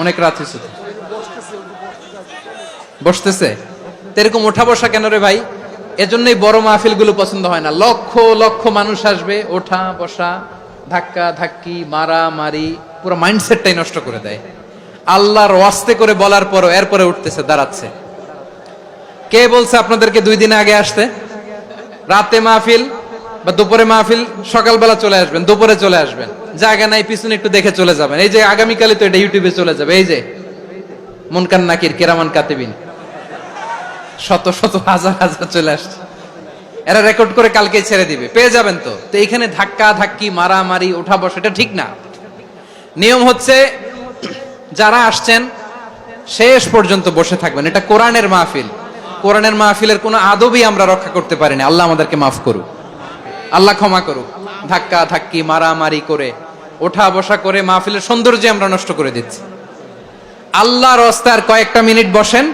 অনেক রাত হয়েছে। বসতেছে এরকম ওঠা বসা কেন রে ভাই? এজন্যই বড় মাহফিল গুলো পছন্দ হয় না। লক্ষ লক্ষ মানুষ আসবে, ওঠা বসা, ধাক্কা ধাক্কি, মারা মারি, পুরো মাইন্ডসেটটাই নষ্ট করে দেয়। আল্লাহর ওয়াস্তে করে বলার পরও এরপরে উঠতেছে, দাঁড়াচ্ছে। কে বলছে আপনাদেরকে 2 দিন আগে আসতে? রাতে মাহফিল বা দুপুরে মাহফিল, সকালবেলা চলে আসবেন, দুপুরে চলে আসবেন, জায়গা নাই পিছনে একটু দেখে চলে যাবেন। এই যে আগামীকালে তো এটা ইউটিউবে চলে যাবে, এই যে মুনকার নাকির কিরামান কাতিবিন, শত শত হাজার হাজার চলে আসছে, এরা রেকর্ড করে কালকে ছেড়ে দিবে, পেয়ে যাবেন। তো এইখানে ধাক্কা ধাক্কি, মারামারি, ওঠা বসা, এটা ঠিক না। নিয়ম হচ্ছে যারা আসছেন শেষ পর্যন্ত বসে থাকবেন। এটা কোরআনের মাহফিল, কোরআনের মাহফিলের কোনো আদবই আমরা রক্ষা করতে পারিনি। আল্লাহ আমাদেরকে মাফ করুক, আল্লাহ ক্ষমা করুক। ধাক্কা ধাক্কি, মারামারি করে, ওঠা বসা করে মাহফিলের সৌন্দর্য আমরা নষ্ট করে দিচ্ছি। আল্লাহর রাস্তায় কয়েকটা মিনিট বসেন।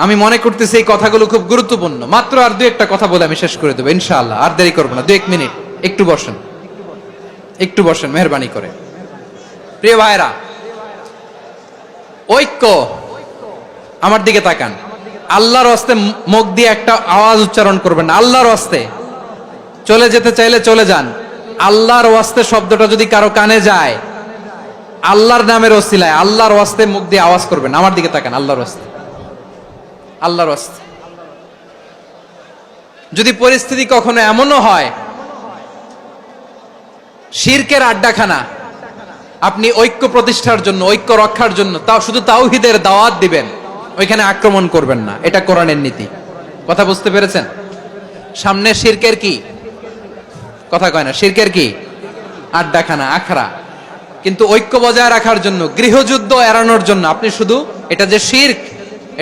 আমি মনে করতেছি এই কথাগুলো খুব গুরুত্বপূর্ণ। মাত্র আর 2-1টা কথা বলে আমি শেষ করে দেবো ইনশাআল্লাহ, আর দেরি করবো না। 2-1 মিনিট একটু বসেন, একটু বসেন মেহরবানি করে। প্রিয় ভাইরা, ঐক্য আমার দিকে তাকান, আল্লাহর হস্তে মুখ দিয়ে একটা আওয়াজ উচ্চারণ করবেন না, আল্লাহর হস্তে। চলে যেতে চাইলে চলে যান। আল্লাহর ওয়াস্তে শব্দটা যদি কারো কানে যায়, আল্লাহর নামের ওসিলায় আল্লাহর ওয়াস্তে মুখ দিয়ে আওয়াজ করবেন, আমার দিকে তাকান, আল্লাহর ওয়াস্তে, আল্লাহর ওয়াস্তে। যদি পরিস্থিতি কখনো এমনও হয় শিরকের আড্ডাখানা, আপনি ঐক্য প্রতিষ্ঠার জন্য, ঐক্য রক্ষার জন্য তাও শুধু তাওহীদের দাওয়াত দিবেন, ওইখানে আক্রমণ করবেন না। এটা কোরআনের নীতি। কথা বুঝতে পেরেছেন? সামনে শিরকের কি কথা কয় না, শিরকের কি আড্ডাখানা, আখড়া। কিন্তু ঐক্য বজায় রাখার জন্য, গৃহযুদ্ধ এড়ানোর জন্য আপনি শুধু এটা যে শিরক,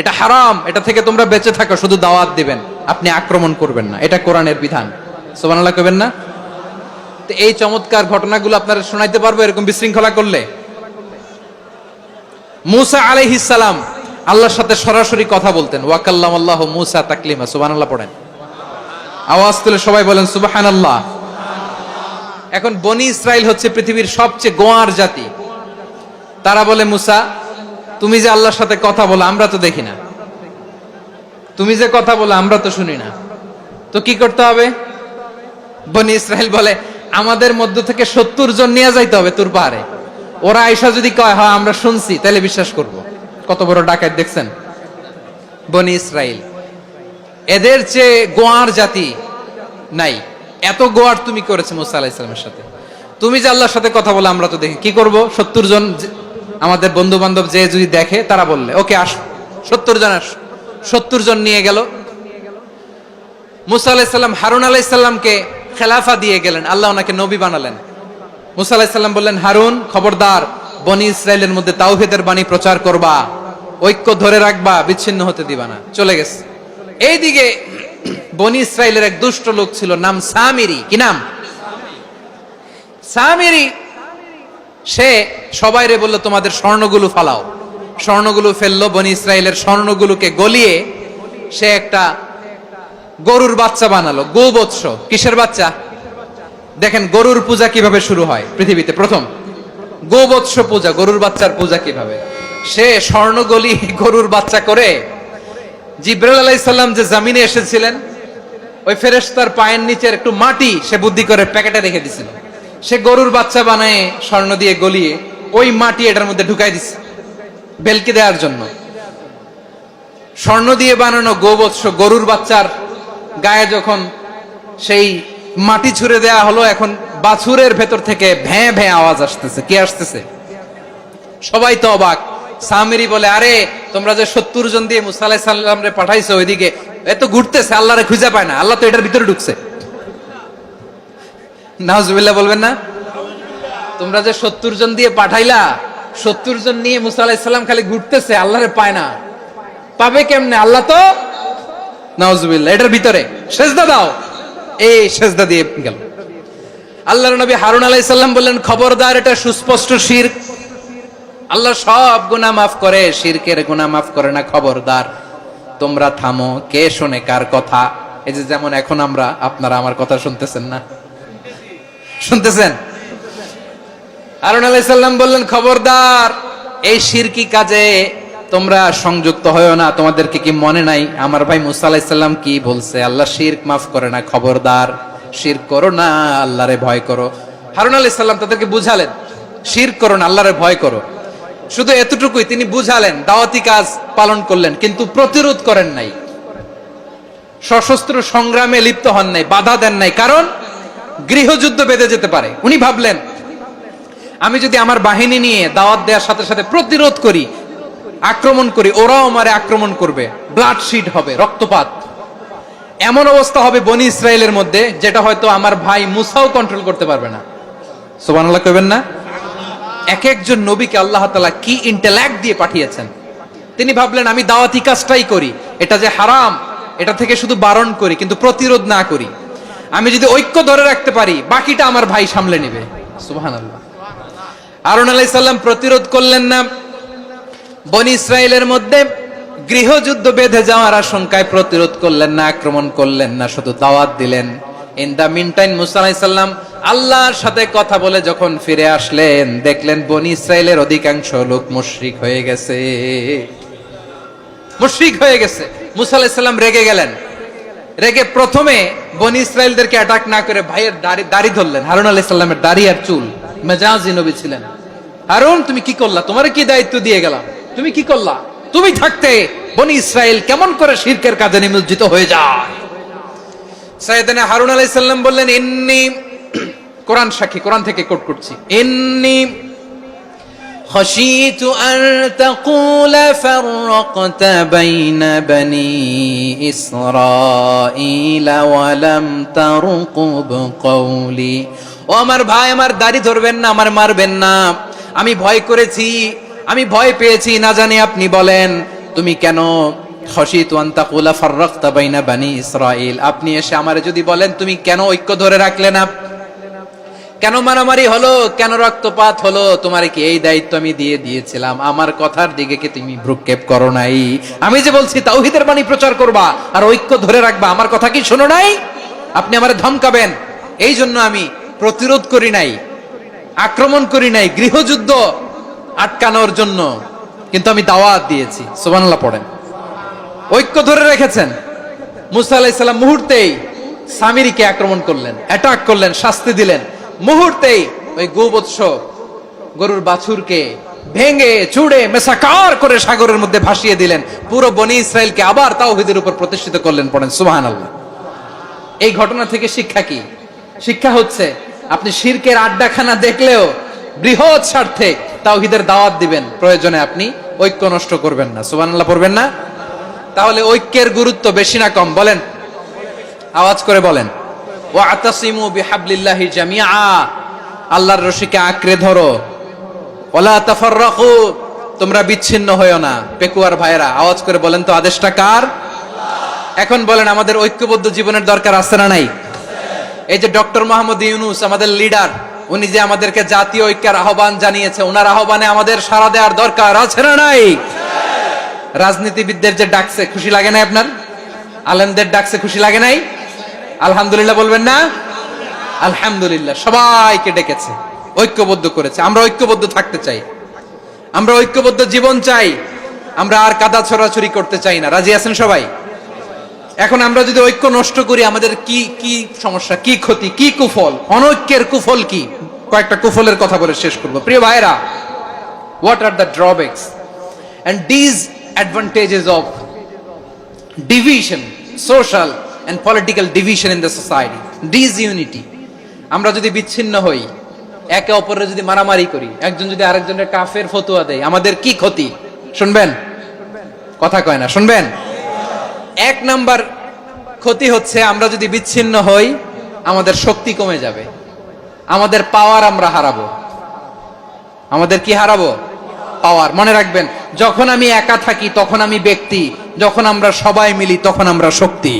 এটা হারাম, এটা থেকে তোমরা বেঁচে থাকো, শুধু দাওয়াত দিবেন, আপনি আক্রমণ করবেন না। এটা কোরআনের বিধান। সুবহানাল্লাহ কইবেন না? তো এই চমৎকার ঘটনাগুলো আপনারা শোনাইতে পারবো এরকম বিশৃঙ্খলা করলে? মূসা আলাইহিস সালাম আল্লাহর সাথে সরাসরি কথা বলতেন। ওয়াকাল্লামাল্লাহু মূসা তাকলিমা। সুবহানাল্লাহ পড়েন, আওয়াজ তুলে সবাই বলেন সুবহানাল্লাহ। এখন বনি ইসরাইল হচ্ছে পৃথিবীর সবচেয়ে গোয়ার জাতি। তারা বলে, মূসা তুমি যে আল্লাহর সাথে কথা বলো আমরা তো দেখি না, তুমি যে কথা বলো আমরা তো শুনি না, তো কি করতে হবে? বনি ইসরাইল বলে, আমাদের মধ্য থেকে 70 জন নিয়ে যাইতে হবে তুর পাহাড়ে। ওরা আয়েশা যদি কয় হ্যাঁ আমরা শুনছি, তাহলে বিশ্বাস করব। কত বড় ডাকাত দেখছেন বনি ইসরাইল। এদের চেয়ে গোয়ার জাতি নাই। এত গোয়ার তুমি করেছে মূসা আলাইহিস সালামের সাথে। তুমি যে আল্লাহর সাথে কথা বলে আমরা তো দেখি, কি করব? 70 জন আমাদের বন্ধু বান্ধব যে যদি দেখে, তারা বললে ওকে আস, 70 জন আস। 70 জন নিয়ে গেল। মূসা আলাইহিস সালাম হারুন আলাইহিস সালামকে খেলাফা দিয়ে গেলেন, আল্লাহ ওনাকে নবী বানালেন। মূসা আলাইহিস সালাম বললেন, হারুন খবরদার, বনি ইসরাইলের মধ্যে তাওহীদের বাণী প্রচার করবা, ঐক্য ধরে রাখবা, বিচ্ছিন্ন হতে দিবা না। চলে গেছে। এইদিকে বনি ইসরাইলের এক দুষ্ট লোক ছিল, নাম সামিরি। কি নাম? সামিরি। সে সবাইরে বলল তোমাদের স্বর্ণগুলো ফালাও। স্বর্ণগুলো ফেললো, বনি ইসরাইলের স্বর্ণগুলোকে গলিয়ে সে একটা গরুর বাচ্চা বানালো। গোবৎস। কিসের বাচ্চা? দেখেন গরুর পূজা কিভাবে শুরু হয় পৃথিবীতে প্রথম। গোবৎস পূজা, গরুর বাচ্চার পূজা কিভাবে। সে স্বর্ণ গলি গরুর বাচ্চা করে, জিবরাইল আলাইহিস সালাম যে জমিনে এসেছিলেন, ওই ফেরেশতার পায়ের নিচের একটু মাটি সে বুদ্ধি করে প্যাকেটে রেখে দিছিল। সে গরুর বাচ্চা বানায় স্বর্ণ দিয়ে গলিয়ে ওই মাটি এটার মধ্যে ঢুকাই দিছে বেলকি দেওয়ার জন্য। স্বর্ণ দিয়ে বানানো গোবৎস গরুর বাচ্চার গায়ে যখন সেই মাটি ছুঁড়ে দেয়া হলো, এখন বাছুরের ভেতর থেকে ভ্যাঁ ভ্যাঁ আওয়াজ আসতেছে। কি আসতেছে? সবাই তো অবাক। সামিরি বলে, আরে তোমরা যে 70 জন দিয়ে মূসা আলাইহিস সালাম রে পাঠাইছো, ওইদিকে এত ঘুরতেছে, আল্লাহরে খুঁজে পায় না, আল্লাহ তো এটার ভিতরে ঢুকছে। নাউজুবিল্লাহ বলবেন না? তোমরা যে 70 জন দিয়ে পাঠাইলা, 70 জন নিয়ে মূসা আলাইহিস সালাম খালি ঘুরতেছে, আল্লাহরে পায় না। পাবে কেমনে? আল্লাহ তো নাউজুবিল্লাহ এটার ভিতরে। সেজদা দাও। এই সেজদা দিয়ে গেল। আল্লাহর নবী হারুন আলাইহিস সালাম বললেন, খবরদার, এটা সুস্পষ্ট শিরক। আল্লাহ সব গুনাহ মাফ করে, শিরকের গুনাহ মাফ করে না। খবরদার, তোমরা থামো। কে শোনে কার কথা? এই যে যেমন এখন আপনারা আমার কথা শুনতেছেন না? শুনতেছেন? হারুন আলাইহিস সালাম বললেন, খবরদার, এই শিরকি কাজে তোমরা সংযুক্ত হয়ো না। তোমাদেরকে কি মনে নাই আমার ভাই মূসা আলাইহিস সালাম কি বলছে? আল্লাহ শিরক মাফ করে না। খবরদার, শিরক করো না, আল্লাহরে ভয় করো। হারুন আলাইহিস সালাম তাদেরকে বুঝালেন, শিরক করো না, আল্লাহরে ভয় করো। শুধু এতটুকুই তিনি বুঝালেন, দাওয়াতি কাজ পালন করলেন, কিন্তু প্রতিরোধ করেন নাই, সশস্ত্র সংগ্রামে লিপ্ত হন নাই, বাধা দেন নাই। কারণ গৃহযুদ্ধ বেঁধে যেতে পারে। উনি ভাবলেন, আমি যদি আমার বাহিনী নিয়ে দাওয়াত দেওয়ার সাথে সাথে প্রতিরোধ করি, আক্রমণ করি, ওরাও আমারে আক্রমণ করবে, ব্লাডশিড হবে, রক্তপাত। এমন অবস্থা হবে বনি ইসরায়েলের মধ্যে, যেটা হয়তো আমার ভাই মুসাও কন্ট্রোল করতে পারবে না। সুবহানাল্লাহ কইবেন না? এক একজন নবীকে আল্লাহ তাআলা কি ইন্টেলেক্ট দিয়ে পাঠিয়েছেন। তিনি ভাবলেন, আমি দাওয়াতি কাজটাই করি, এটা যে হারাম এটা থেকে শুধু বারণ করি, কিন্তু প্রতিরোধ না করি। আমি যদি ঐক্য ধরে রাখতে পারি, বাকিটা আমার ভাই সামলে নেবে। সুবহানাল্লাহ। হারুন আলাইহিস সালাম প্রতিরোধ করলেন না। বনি ইসরায়েলের মধ্যে গৃহযুদ্ধ বেঁধে যাওয়ার আশঙ্কায় প্রতিরোধ করলেন না, আক্রমণ করলেন না, শুধু দাওয়াত দিলেন। In the mean time Musa আলাইহিস সালাম আল্লাহর সাথে কথা বলে যখন ফিরে আসলেন, দেখলেন বনি ইসরায়েলের অধিকাংশ লোক মুশরিক হয়ে গেছে। মুশরিক হয়ে গেছে। মুসা আলাইহিস সালাম রেগে গেলেন। রেগে প্রথমে বনি ইসরাইলদেরকে অ্যাটাক না করে ভাইয়ের দাড়ি ধরলেন। হারুন আলাইহিস সালামের দাড়ি আর চুল। মেজাজি নবী ছিলেন। হারুন, তুমি কি করলা? তোমারে কি দায়িত্ব দিয়ে গেলাম? তুমি কি করলা? তুমি থাকতে বনি ইসরাইল কেমন করে শিরকের কাজে নিমজ্জিত হয়ে যায়? সাইয়েদনা হারুন আলাইহিস সালাম বললেন, ইন্নী, কোরআন সাক্ষী, কোরআন থেকে কোট করছি, ইন্নী خشيت أن تقول فرقت بين بني إسرائيل ولم ترقب قولي। ও আমার ভাই, আমার দাড়ি ধরবেন না, আমার মারবেন না। আমি ভয় করেছি, আমি ভয় পেয়েছি, না জানি আপনি বলেন তুমি কেন খশিতু আন তাকুলা ফাররাকতা বাইনা বানি ইসরাইল, আপনি এসে আমারে যদি বলেন তুমি কেন ঐক্য ধরে রাখলে না, কেন মারামারি হলো, কেন রক্তপাত হলো, তোমার কি এই দায়িত্ব আমি দিয়ে দিয়েছিলাম? আমার কথার দিকে কি তুমি ভ্রুক্ষেপ করো নাই? আমি যে বলছি তাওহীদের বাণী প্রচার করবা আর ঐক্য ধরে রাখবা, আমার কথা কি শোনো নাই? আপনি আমারে ধমকাবেন, এই জন্য আমি প্রতিরোধ করি নাই, আক্রমণ করি নাই, গৃহযুদ্ধ আটকানোর জন্য কিন্তু আমি দাওয়াত দিয়েছি। সুবহানাল্লাহ পড়েন। ঐক্য ধরে রেখেছেন। মুসা আলাইহিস সালাম মুহূর্তেই সামিরীকে আক্রমণ করলেন, অ্যাটাক করলেন, শাস্তি দিলেন। মুহূর্তেই ওই গোবৎস গরুর বাছুরকে ভেঙে চুড়ে মেসাকার করে সাগরের মধ্যে ভাসিয়ে দিলেন। পুরো বনি ইসরাইলকে আবার তাওহীদের উপর প্রতিষ্ঠিত করলেন। পড়েন সুবহানাল্লাহ। এই ঘটনা থেকে শিক্ষা কি? শিক্ষা হচ্ছে আপনি শিরকের আড্ডাখানা দেখলেও বৃহৎ স্বার্থে তাওহীদের দাওয়াত দিবেন, প্রয়োজনে আপনি ঐক্য নষ্ট করবেন না। সুবহানাল্লাহ পড়বেন না? তাহলে ঐক্যের গুরুত্ব বেশি না কম? বলেন, আওয়াজ করে বলেন। ওয়াতাসিমু বিহাবলিল্লাহি জামিআ, আল্লাহর রশিকে আঁকড়ে ধরো। ওয়ালা তাফাররাকু, তোমরা বিচ্ছিন্ন হয়ো না। পেকুয়ার ভাইরা আওয়াজ করে বলেন তো, আদেশটা কার? এখন বলেন, আমাদের ঐক্যবদ্ধ জীবনের দরকার আছে না নাই? এই যে ডক্টর মোহাম্মদ ইউনূস আমাদের লিডার, উনি যে আমাদেরকে জাতীয় ঐক্যের আহ্বান জানিয়েছে, ওনার আহ্বানে আমাদের সাড়া দেওয়ার দরকার আছে না নাই? রাজনীতিবিদদের যে ডাকছে, খুশি লাগে নাই আপনার? আলেমদের ডাকছে, খুশি লাগে নাই? আলহামদুলিল্লাহ বলবেন না? আলহামদুলিল্লাহ, সবাইকে ডেকেছে, ঐক্যবদ্ধ করেছে। আমরা ঐক্যবদ্ধ থাকতে চাই, আমরা ঐক্যবদ্ধ জীবন চাই, আমরা আর কাদা ছড়াছড়ি করতে চাই না। রাজি আছেন সবাই? এখন আমরা যদি ঐক্য নষ্ট করি, আমাদের কি কি সমস্যা, কি ক্ষতি, কি কুফল? অনৈক্যের কুফল কি? কয়েকটা কুফলের কথা বলে শেষ করব। প্রিয় ভাইরা, what are the drawbacks and disadvantages of division, social and political division in the society, disunity? আমরা যদি বিচ্ছিন্ন হই, একে অপরের যদি মারামারি করি, একজন যদি আরেকজনের কাফের ফতোয়া দেয়, আমাদের কি ক্ষতি? শুনবেন? কথা কয় না, শুনবেন? এক নাম্বার ক্ষতি হচ্ছে, আমরা যদি বিচ্ছিন্ন হই, আমাদের শক্তি কমে যাবে, আমাদের পাওয়ার আমরা হারাবো। আমাদের কি হারাবো? পাওয়ার। মনে রাখবেন, যখন আমি একা থাকি তখন আমি ব্যক্তি, যখন আমরা সবাই মিলি তখন আমরা শক্তি।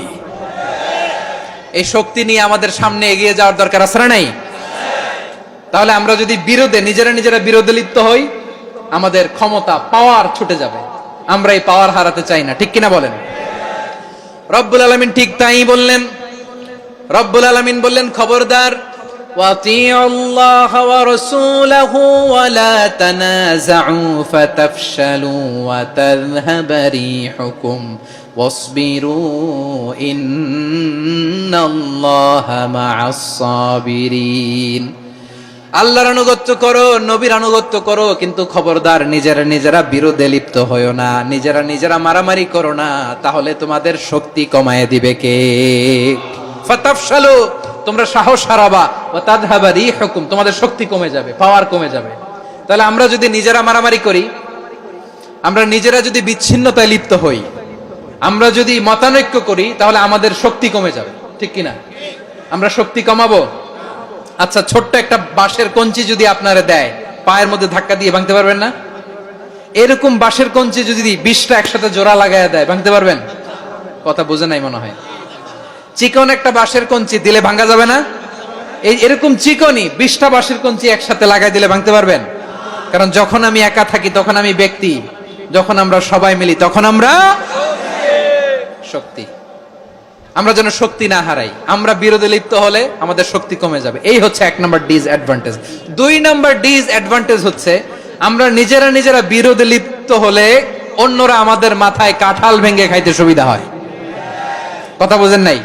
এই শক্তি নিয়ে আমাদের সামনে এগিয়ে যাওয়ার দরকার আছে না নাই? তাহলে আমরা যদি নিজেরা বিরোধে লিপ্ত হই, আমাদের ক্ষমতা, পাওয়ার ছুটে যাবে। আমরা এই পাওয়ার হারাতে চাই না, ঠিক কিনা বলেন? রব্বুল আলামিন ঠিক তাই বললেন। রব্বুল আলামিন বললেন, খবরদার, وَأَطِيعُوا اللَّهَ وَرَسُولَهُ وَلَا تَنَازَعُوا فَتَفْشَلُوا وَتَذْهَبَ رِيحُكُمْ وَاصْبِرُوا إِنَّ اللَّهَ مَعَ الصَّابِرِينَ। আল্লাহর আনুগত্য করো, নবীর আনুগত্য করো, কিন্তু খবরদার নিজেরা বিরোধে লিপ্ত হয়ো না, নিজেরা মারামারি করো না, তাহলে তোমাদের শক্তি কমায় দিবে কে? ফাতাফশালু, তোমরা সাহস হারাবা, ওয়া তাযহাবা রিহুকুম, তোমাদের শক্তি কমে যাবে, পাওয়ার কমে যাবে। তাহলে আমরা যদি নিজেরা মারামারি করি, আমরা নিজেরা যদি বিচ্ছিন্নতায় লিপ্ত হই, আমরা যদি মতানৈক্য করি, তাহলে আমাদের শক্তি কমে যাবে, ঠিক কিনা? আমরা শক্তি কমাবো। আচ্ছা, ছোট্ট একটা বাঁশের কঞ্চি যদি আপনারা দেয়, পায়ের মধ্যে ধাক্কা দিয়ে ভাঙতে পারবেন না? এরকম বাঁশের কঞ্চি যদি 20টা একসাথে জোড়া লাগায় দেয়, ভাঙতে পারবেন? কথা বোঝে নাই মনে হয়। চিকন একটা বাঁশের কঞ্চি দিলে ভাঙা যাবে না? এরকম চিকনই 20টা বাঁশের কঞ্চি একসাথে লাগাই দিলে ভাঙতে পারবেন? কারণ যখন আমি একা থাকি তখন আমি ব্যক্তি, যখন আমরা সবাই মিলি তখন আমরা শক্তি। আমরা যেন শক্তি না হারাই। আমরা বিরোধে লিপ্ত হলে আমাদের শক্তি কমে যাবে। এই হচ্ছে 1 নাম্বার ডিসঅ্যাডভান্টেজ। 2 নাম্বার ডিসঅ্যাডভান্টেজ হচ্ছে, আমরা নিজেরা বিরোধে লিপ্ত হলে অন্যরা আমাদের মাথায় কাঁঠাল ভেঙে খাইতে সুবিধা হয়। কথা বোঝেন নাই?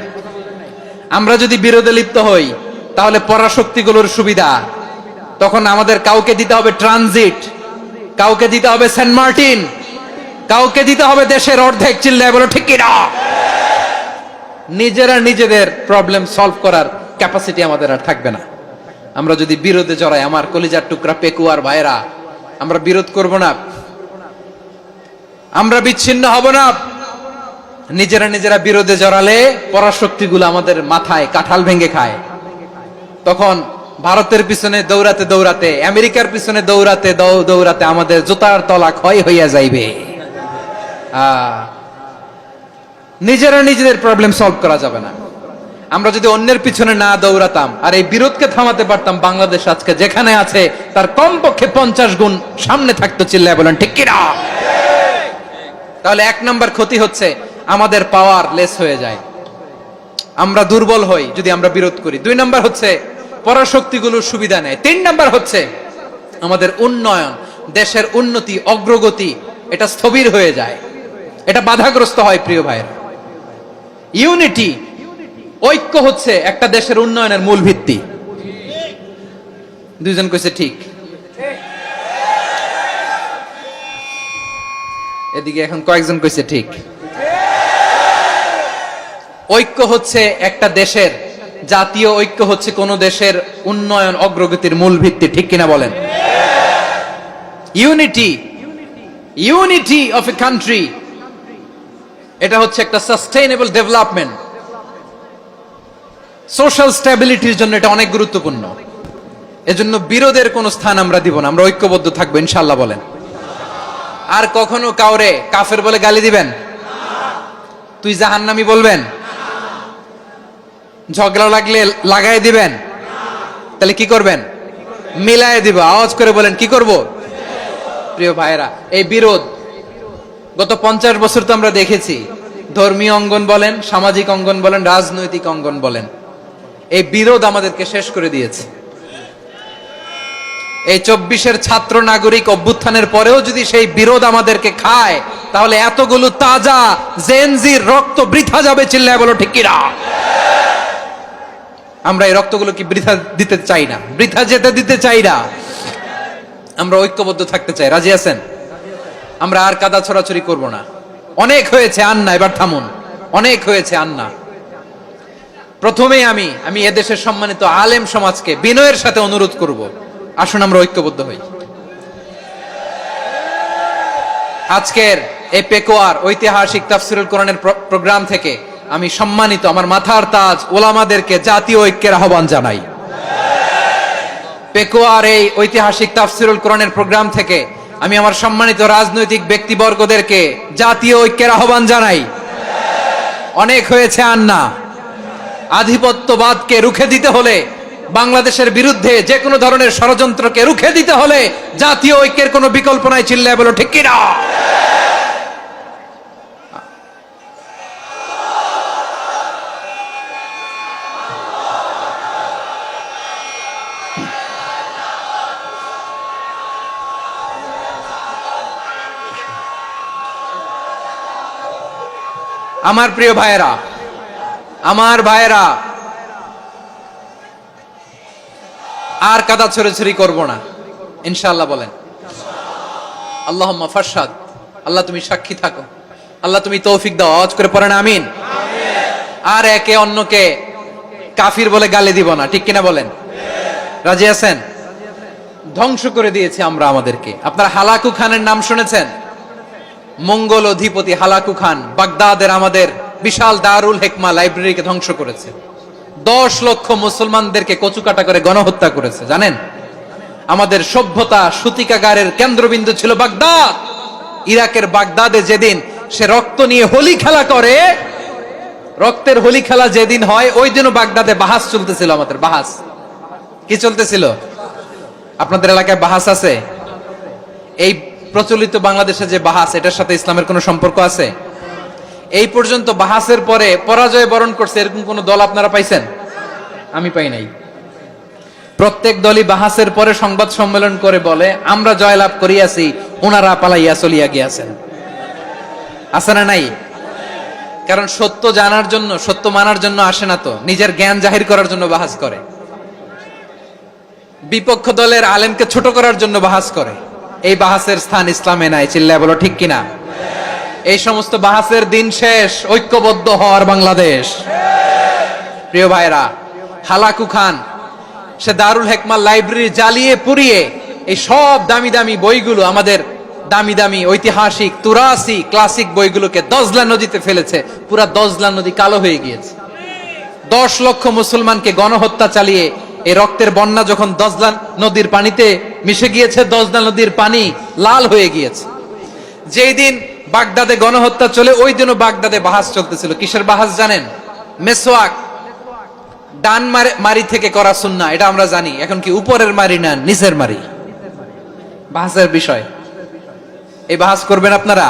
আমরা যদি বিরোধে লিপ্ত হই তাহলে পরাশক্তিগুলোর সুবিধা, তখন আমাদের কাউকে দিতে হবে ট্রানজিট, কাউকে দিতে হবে সেন্ট মার্টিন, কাউকে দিতে হবে দেশের অর্ধেক। চিল্লায় বলো ঠিক কিনা? নিজেরা নিজেদের প্রবলেম সলভ করার ক্যাপাসিটি আমাদের আর থাকবে না। আমরা যদি বিরোধে জড়াই, আমার কলিজার টুকরা পেকুয়ার ভাইরা, আমরা বিরোধ করব না, আমরা বিচ্ছিন্ন হব না। নিজেরা নিজেরা বিরোধে জড়ালে পরাশক্তিগুলো আমাদের মাথায় কাঁঠাল ভেঙে খায়। তখন ভারতের পিছনে দৌড়াতে দৌড়াতে, আমেরিকার পিছনে দৌড়াতে দৌড়াতে আমাদের জুতার তলা ক্ষয় হইয়া যাইবে। নিজেরা নিজেদের প্রবলেম সলভ করা যাবে না। আমরা যদি অন্যের পিছনে না দৌড়াতাম আর এই বিরোধকে থামাতে পারতাম, বাংলাদেশ আজকে যেখানে আছে তার কমপক্ষে 50 গুণ সামনে থাকতো। চিল্লায় বলেন ঠিক কিনা? তাহলে 1 নাম্বার ক্ষতি হচ্ছে আমাদের পাওয়ার লেস হয়ে যায়, আমরা দুর্বল হই যদি আমরা বিরোধ করি। 2 নাম্বার হচ্ছে পরাশক্তিগুলোর সুবিধা নেয়। 3 নাম্বার হচ্ছে আমাদের উন্নয়ন, দেশের উন্নতি, অগ্রগতি এটা স্থবির হয়ে যায়, এটা বাধাগ্রস্ত হয়। প্রিয় ভাইরা, ইউনিটি, ঐক্য হচ্ছে একটা দেশের উন্নয়নের মূল ভিত্তি। 2 জন কইছে ঠিক। এদিকে এখন কয়েকজন কইছে ঠিক। ঐক্য হচ্ছে একটা দেশের, জাতীয় ঐক্য হচ্ছে কোন দেশের উন্নয়ন অগ্রগতির মূল ভিত্তি। ঠিক কিনা বলেন? Unity, unity of a country, এটা হচ্ছে একটা সাস্টেইনেবল ডেভেলপমেন্ট, সোশ্যাল স্ট্যাবিলিটির জন্য এটা অনেক গুরুত্বপূর্ণ। এজন্য বিরোধের কোন স্থান আমরা দিব না, আমরা ঐক্যবদ্ধ থাকবো ইনশাআল্লাহ। বলেন। আর কখনো কাউরে কাফের বলে গালি দিবেন? তুই জাহান্নামী বলবেন? ঝগড়া লাগলে লাগাই দিবেন? তাহলে কি করবেন? মিলায় দিব। আওয়াজ করে বলেন কি করব? প্রিয় ভাইরা, এই বিরোধ গত 50 বছর তো আমরা দেখেছি। ধর্মীয় অঙ্গন বলেন, সামাজিক অঙ্গন বলেন, রাজনৈতিক অঙ্গন বলেন, এই বিরোধ আমাদেরকে শেষ করে দিয়েছে। এই 24-এর ছাত্র নাগরিক অভ্যুত্থানের পরেও যদি সেই বিরোধ আমাদেরকে খায়, তাহলে এতগুলো তাজা জেনজির রক্ত বৃথা যাবে। চিল্লায় বলো ঠিক কিনা? আমরা এই রক্তগুলো কি বৃথা দিতে চাই না, বৃথা যেতে দিতে চাই না। আমরা ঐক্যবদ্ধ থাকতে চাই। রাজি আছেন? আমরা আর কাদা ছড়াছড়ি করব না। অনেক হয়েছে আন্না, এবার থামুন। অনেক হয়েছে আন্না। প্রথমেই আমি এদেশের সম্মানিত আলেম সমাজকে বিনয়ের সাথে অনুরোধ করব, আসুন আমরা ঐক্যবদ্ধ হই। আজকের এই পেকুয়ার ঐতিহাসিক তাফসীরুল কোরআনের প্রোগ্রাম থেকে আমি সম্মানিত আমার মাথার তাজ ওলামাদেরকে জাতীয় ঐক্যের আহ্বান জানাই। পেকুয়ার এই ঐতিহাসিক তাফসীরুল কোরআনের প্রোগ্রাম থেকে আমি আমার সম্মানিত রাজনৈতিক ব্যক্তিবর্গদেরকে জাতীয় ঐক্যের আহ্বান জানাই। অনেক হয়েছে আন্না। আধিপত্যবাদকে রুখে দিতে হলে, বাংলাদেশের বিরুদ্ধে যে কোনো ধরনের ষড়যন্ত্রকে রুখে দিতে হলে জাতীয় ঐক্যের কোনো বিকল্প নাই। চিল্লায় বলো ঠিক কিনা? আমার প্রিয় ভাইয়েরা, আমার ভাইয়েরা, আর কাদা ছড়াছড়ি করব না ইনশাআল্লাহ। বলেন আল্লাহুম্মা ফারশাদ। আল্লাহ তুমি সাক্ষী থাকো, আল্লাহ তুমি তৌফিক দাও। আওয়াজ করে পড়েন আমিন। আর একে অন্যকে কাফির বলে গালি দিব না। ঠিক কিনা বলেন? রাজি আছেন? ধ্বংস করে দিয়েছে আমরা আমাদেরকে। আপনারা হালাকু খানের নাম শুনেছেন? মঙ্গল অধিপতি হালাকু খান বাগদাদের আমাদের বিশাল দারুল হিকমা লাইব্রেরিকে ধ্বংস করেছে। 10 লক্ষ মুসলমানদেরকে কচুকাটা করে গণহত্যা করেছে। জানেন, আমাদের সভ্যতা সূতিকাগারের কেন্দ্রবিন্দু ছিল বাগদাদ। ইরাকের বাগদাদে যেদিন সে রক্ত নিয়ে হোলি খেলা করে, রক্তের হোলি খেলা যেদিন হয়, ওই দিনও বাগদাদে বাহাস চলতেছিল। আমাদের বাহাস কি চলতেছিল? আপনাদের এলাকায় বাহাস আছে? এই প্রচলিত বাংলাদেশে যে বাহাস, এটার সাথে ইসলামের কোনো সম্পর্ক আছে? এই পর্যন্ত বাহাসের পরে পরাজয় বরণ করছে এরকম কোন দল আপনারা পাইছেন? আমি পাই নাই। প্রত্যেক দলই বাহাসের পরে সংবাদ সম্মেলন করে বলে আমরা জয়লাভ করিয়াছি, ওনারা পালাইয়া চলিয়া গিয়াছেন। আছে না নাই? কারণ সত্য জানার জন্য, সত্য মানার জন্য আসে না তো, নিজের জ্ঞান জাহির করার জন্য বাহাস করে, বিপক্ষ দলের আলেমকে ছোট করার জন্য বাহাস করে। এই বাহাসের স্থান ইসলামে নাই। চিল্লায় বলো ঠিক কিনা? এই সমস্ত বাহাসের দিন শেষ, ঐক্যবদ্ধ হওয়ার বাংলাদেশ। প্রিয় ভাইরা, হালাকু খান সে দারুল হেকমা লাইব্রেরি জ্বালিয়ে পুড়িয়ে এই সব দামি দামি বইগুলো, আমাদের দামি দামি ঐতিহাসিক তুরাসি ক্লাসিক বইগুলোকে দজলা নদীতে ফেলেছে। পুরা দজলা নদী কালো হয়ে গিয়েছে। 10 লক্ষ মুসলমানকে গণহত্যা চালিয়ে এই রক্তের বন্যা যখন দজলা নদীর পানিতে মিশে গিয়েছে, দজলা নদীর পানি লাল হয়ে গিয়েছে। যেই দিন বাগদাদে গণহত্যা চলে, ওই দিনও বাগদাদে বাহাস চলতেছিল। কিসের বাহাস জানেন? মেসওয়াক, ডান মারি থেকে করা সুন্নাহ, এটা আমরা জানি। এখন কি উপরের মারি না নিচের মারি? বাহাসের বিষয়। এই বাহাস করবেন আপনারা?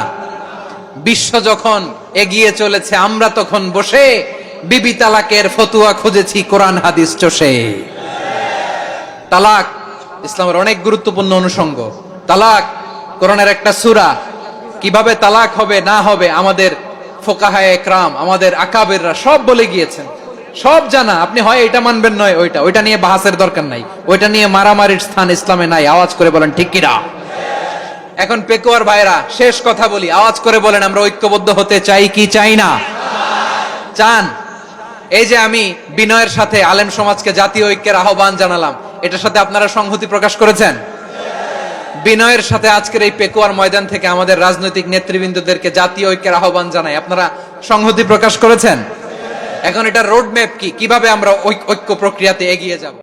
বিশ্ব যখন এগিয়ে চলেছে, আমরা তখন বসে বিবি তালাকের ফতুয়া খুঁজেছি কোরআন হাদিস চষে। তালাক ইসলামের অনেক গুরুত্বপূর্ণ অনুষঙ্গ। তালাক কোরআনের একটা সূরা। কিভাবে তালাক হবে না হবে আমাদের ফোকাহায়ে একরাম, আমাদের আকাবেররা সব বলে গিয়েছেন, সব জানা। আপনি হয় এটা মানবেন, নয় ওইটা। ওইটা নিয়ে বাহাসের দরকার নাই, ওইটা নিয়ে মারামারির স্থান ইসলামে নাই। আওয়াজ করে বলেন ঠিক কিনা? এখন পেকুয়ার ভাইরা, শেষ কথা বলি, আওয়াজ করে বলেন আমরা ঐক্যবদ্ধ হতে চাই কি চাই না? চান? এই যে আমি বিনয়ের সাথে আলেম সমাজকে জাতীয় ঐক্যের আহ্বান জানালাম, এটার সাথে আপনারা সংহতি প্রকাশ করেছেন? বিনয়ের সাথে আজকের এই পেকুয়ার ময়দান থেকে আমাদের রাজনৈতিক নেতৃবৃন্দদেরকে জাতীয় ঐক্যের আহ্বান জানাই, আপনারা সংহতি প্রকাশ করেছেন? এখন এটা রোড ম্যাপ কি, কিভাবে আমরা ঐক্য প্রক্রিয়াতে এগিয়ে যাব?